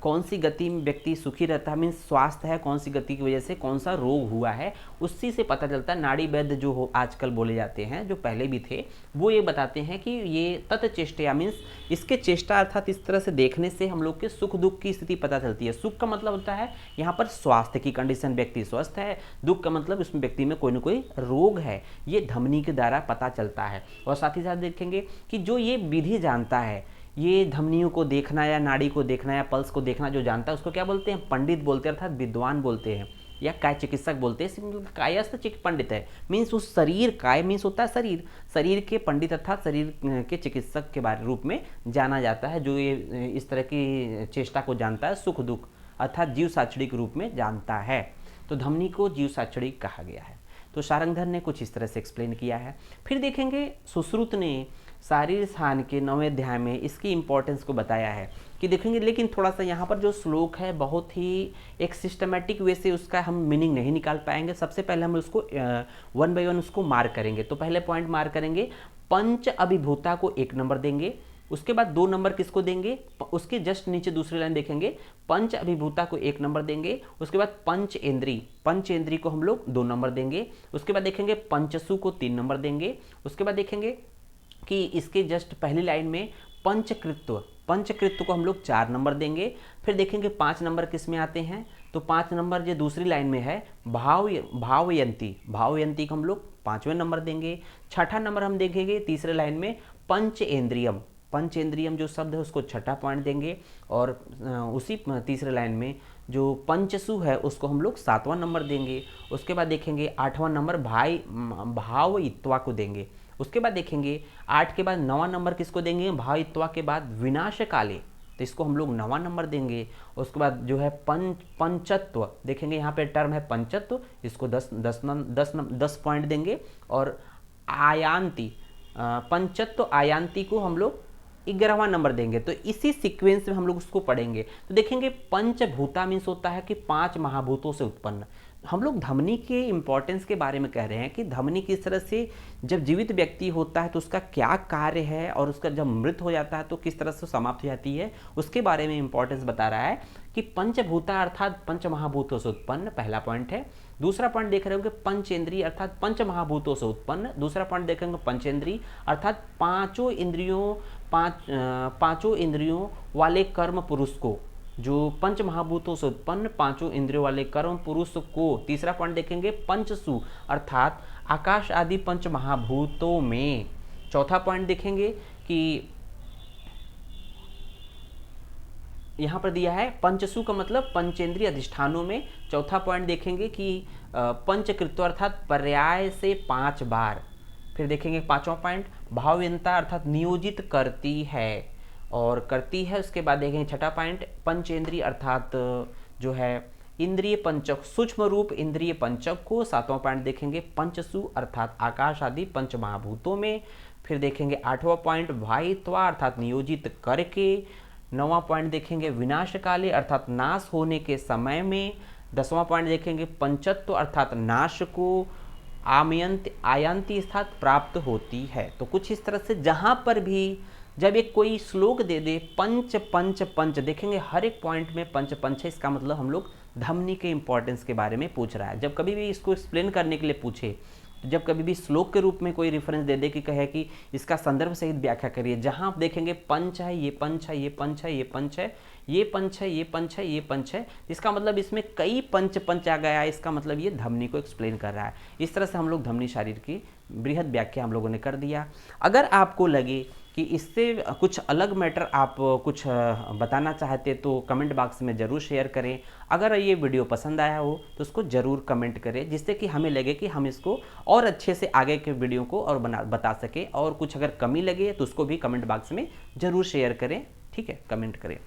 कौन सी गति में व्यक्ति सुखी रहता है, मीन्स स्वास्थ्य है, कौन सी गति की वजह से कौन सा रोग हुआ है, उसी से पता चलता है। नाड़ी वैद्य जो हो आजकल बोले जाते हैं, जो पहले भी थे, वो ये बताते हैं कि ये तत्चेष्टया मीन्स इसके चेष्टा अर्थात इस तरह से देखने से हम लोग के सुख दुख की स्थिति पता चलती है। सुख का मतलब होता है यहाँ पर स्वास्थ्य की कंडीशन, व्यक्ति स्वस्थ है। दुख का मतलब उसमें व्यक्ति में कोई ना कोई रोग है, ये धमनी के द्वारा पता चलता है। और साथ ही साथ देखेंगे कि जो ये विधि जानता है, ये धमनियों को देखना या नाड़ी को देखना या पल्स को देखना जो जानता है, उसको क्या बोलते हैं, पंडित बोलते हैं, अर्थात विद्वान बोलते हैं या काय चिकित्सक बोलते हैं। कायस्थ पंडित है मीन्स उस शरीर, काय मीन्स होता है शरीर, शरीर के पंडित अर्थात शरीर के चिकित्सक के बारे रूप में जाना जाता है, जो ये इस तरह की चेष्टा को जानता है, सुख दुख अर्थात जीव साक्षड़ी के रूप में जानता है। तो धमनी को जीव साक्षड़ी कहा गया है। तो शारंगधर ने कुछ इस तरह से एक्सप्लेन किया है। फिर देखेंगे सुश्रुत ने शारीर स्थान के 9वें अध्याय में इसकी इंपॉर्टेंस को बताया है कि देखेंगे, लेकिन थोड़ा सा यहाँ पर जो श्लोक है बहुत ही एक सिस्टमेटिक वे से उसका हम मीनिंग नहीं निकाल पाएंगे। सबसे पहले हम उसको 1 बाय 1 उसको मार्क करेंगे। तो पहले पॉइंट मार्क करेंगे, पंच अभिभूता को 1 नंबर देंगे। उसके बाद 2 नंबर किसको देंगे, उसके जस्ट नीचे दूसरी लाइन देखेंगे, पंच अभिभूता को 1 नंबर देंगे। उसके बाद पंचेंद्री को हम लोग 2 नंबर देंगे। उसके बाद देखेंगे पंचसु को 3 नंबर देंगे। उसके बाद देखेंगे कि इसके जस्ट पहली लाइन में पंचकृत्व को हम लोग 4 नंबर देंगे। फिर देखेंगे 5 नंबर किस में आते हैं, तो 5 नंबर जो दूसरी लाइन में है भावयंती को हम लोग 5वें नंबर देंगे। छठा नंबर हम देखेंगे तीसरे लाइन में पंचेंद्रियम जो शब्द है उसको छठा पॉइंट देंगे। और उसी तीसरे लाइन में जो पंचसु है उसको हम लोग 7वां नंबर देंगे। उसके बाद देखेंगे 8वां नंबर भावयित्वा को देंगे। उसके बाद देखेंगे 8 के बाद 9वां नंबर किसको देंगे, भावयित्वा के बाद विनाशकाले, तो इसको हम लोग 9वां नंबर देंगे। उसके बाद जो है पंचत्व देखेंगे, यहाँ पे टर्म है पंचत्व, इसको 10 पॉइंट देंगे। और आयांती पंचत्व आयांती को हम लोग 11वां नंबर देंगे। तो इसी सीक्वेंस में हम लोग उसको पढ़ेंगे। तो देखेंगे पंचभूता मीन्स होता है कि 5 महाभूतों से उत्पन्न। हम लोग ध्वनि के इंपॉर्टेंस के बारे में कह रहे हैं कि ध्वनि किस तरह से जब जीवित व्यक्ति होता है तो उसका क्या कार्य है, और उसका जब मृत हो जाता है तो किस तरह से समाप्त हो जाती है, उसके बारे में इंपॉर्टेंस बता रहा है कि पंचभूता अर्थात पंच महाभूतों से उत्पन्न, पहला पॉइंट है। दूसरा पॉइंट देख रहे होंगे पंचेंद्रिय अर्थात पंच महाभूतों से उत्पन्न। दूसरा पॉइंट देखेंगे पंचेंद्रिय अर्थात पांचों इंद्रियों वाले कर्म पुरुष को, जो पंच महाभूतों से उत्पन्न 5 इंद्रियों वाले कर्म पुरुष को। तीसरा पॉइंट देखेंगे पंचसु अर्थात आकाश आदि पंच महाभूतों में। चौथा पॉइंट देखेंगे कि यहाँ पर दिया है पंचसु का मतलब पंचेंद्रिय अधिष्ठानों में। चौथा पॉइंट देखेंगे कि पंचकृत्व अर्थात पर्याय से 5 बार। फिर देखेंगे 5वां पॉइंट भावयंता अर्थात नियोजित करती है और करती है। उसके बाद देखेंगे 6ठा पॉइंट पंचेंद्रिय अर्थात जो है इंद्रिय पंचक, सूक्ष्म रूप इंद्रिय पंचक को। 7वां पॉइंट देखेंगे पंचसु अर्थात आकाश आदि पंच महाभूतों में। फिर देखेंगे 8वां पॉइंट भायित्वा अर्थात नियोजित करके। 9वां पॉइंट देखेंगे विनाशकाले अर्थात नाश होने के समय में। 10वां पॉइंट देखेंगे पंचत्व अर्थात नाश को। आयांति अर्थात प्राप्त होती है। तो कुछ इस तरह से जहाँ पर भी जब एक कोई श्लोक दे दे पंच पंच पंच, देखेंगे हर एक पॉइंट में पंच पंच है, इसका मतलब हम लोग ध्वनि के इंपॉर्टेंस के बारे में पूछ रहा है। जब कभी भी इसको एक्सप्लेन करने के लिए पूछे, जब कभी भी श्लोक के रूप में कोई रेफरेंस दे दे कि कहे कि इसका संदर्भ सहित व्याख्या करिए, जहाँ आप देखेंगे पंच है, ये पंच है, ये पंच है, ये पंच है, ये पंच है, ये पंच है, ये पंच है, इसका मतलब इसमें कई पंच पंच आ गया है, इसका मतलब ये ध्वनि को एक्सप्लेन कर रहा है। इस तरह से हम लोग ध्वनि शारीर की बृहद व्याख्या हम लोगों ने कर दिया। अगर आपको लगे कि इससे कुछ अलग मैटर आप कुछ बताना चाहते तो कमेंट बॉक्स में ज़रूर शेयर करें। अगर ये वीडियो पसंद आया हो तो उसको ज़रूर कमेंट करें, जिससे कि हमें लगे कि हम इसको और अच्छे से आगे के वीडियो को और बता सकें। और कुछ अगर कमी लगे तो उसको भी कमेंट बॉक्स में ज़रूर शेयर करें। ठीक है, कमेंट करें।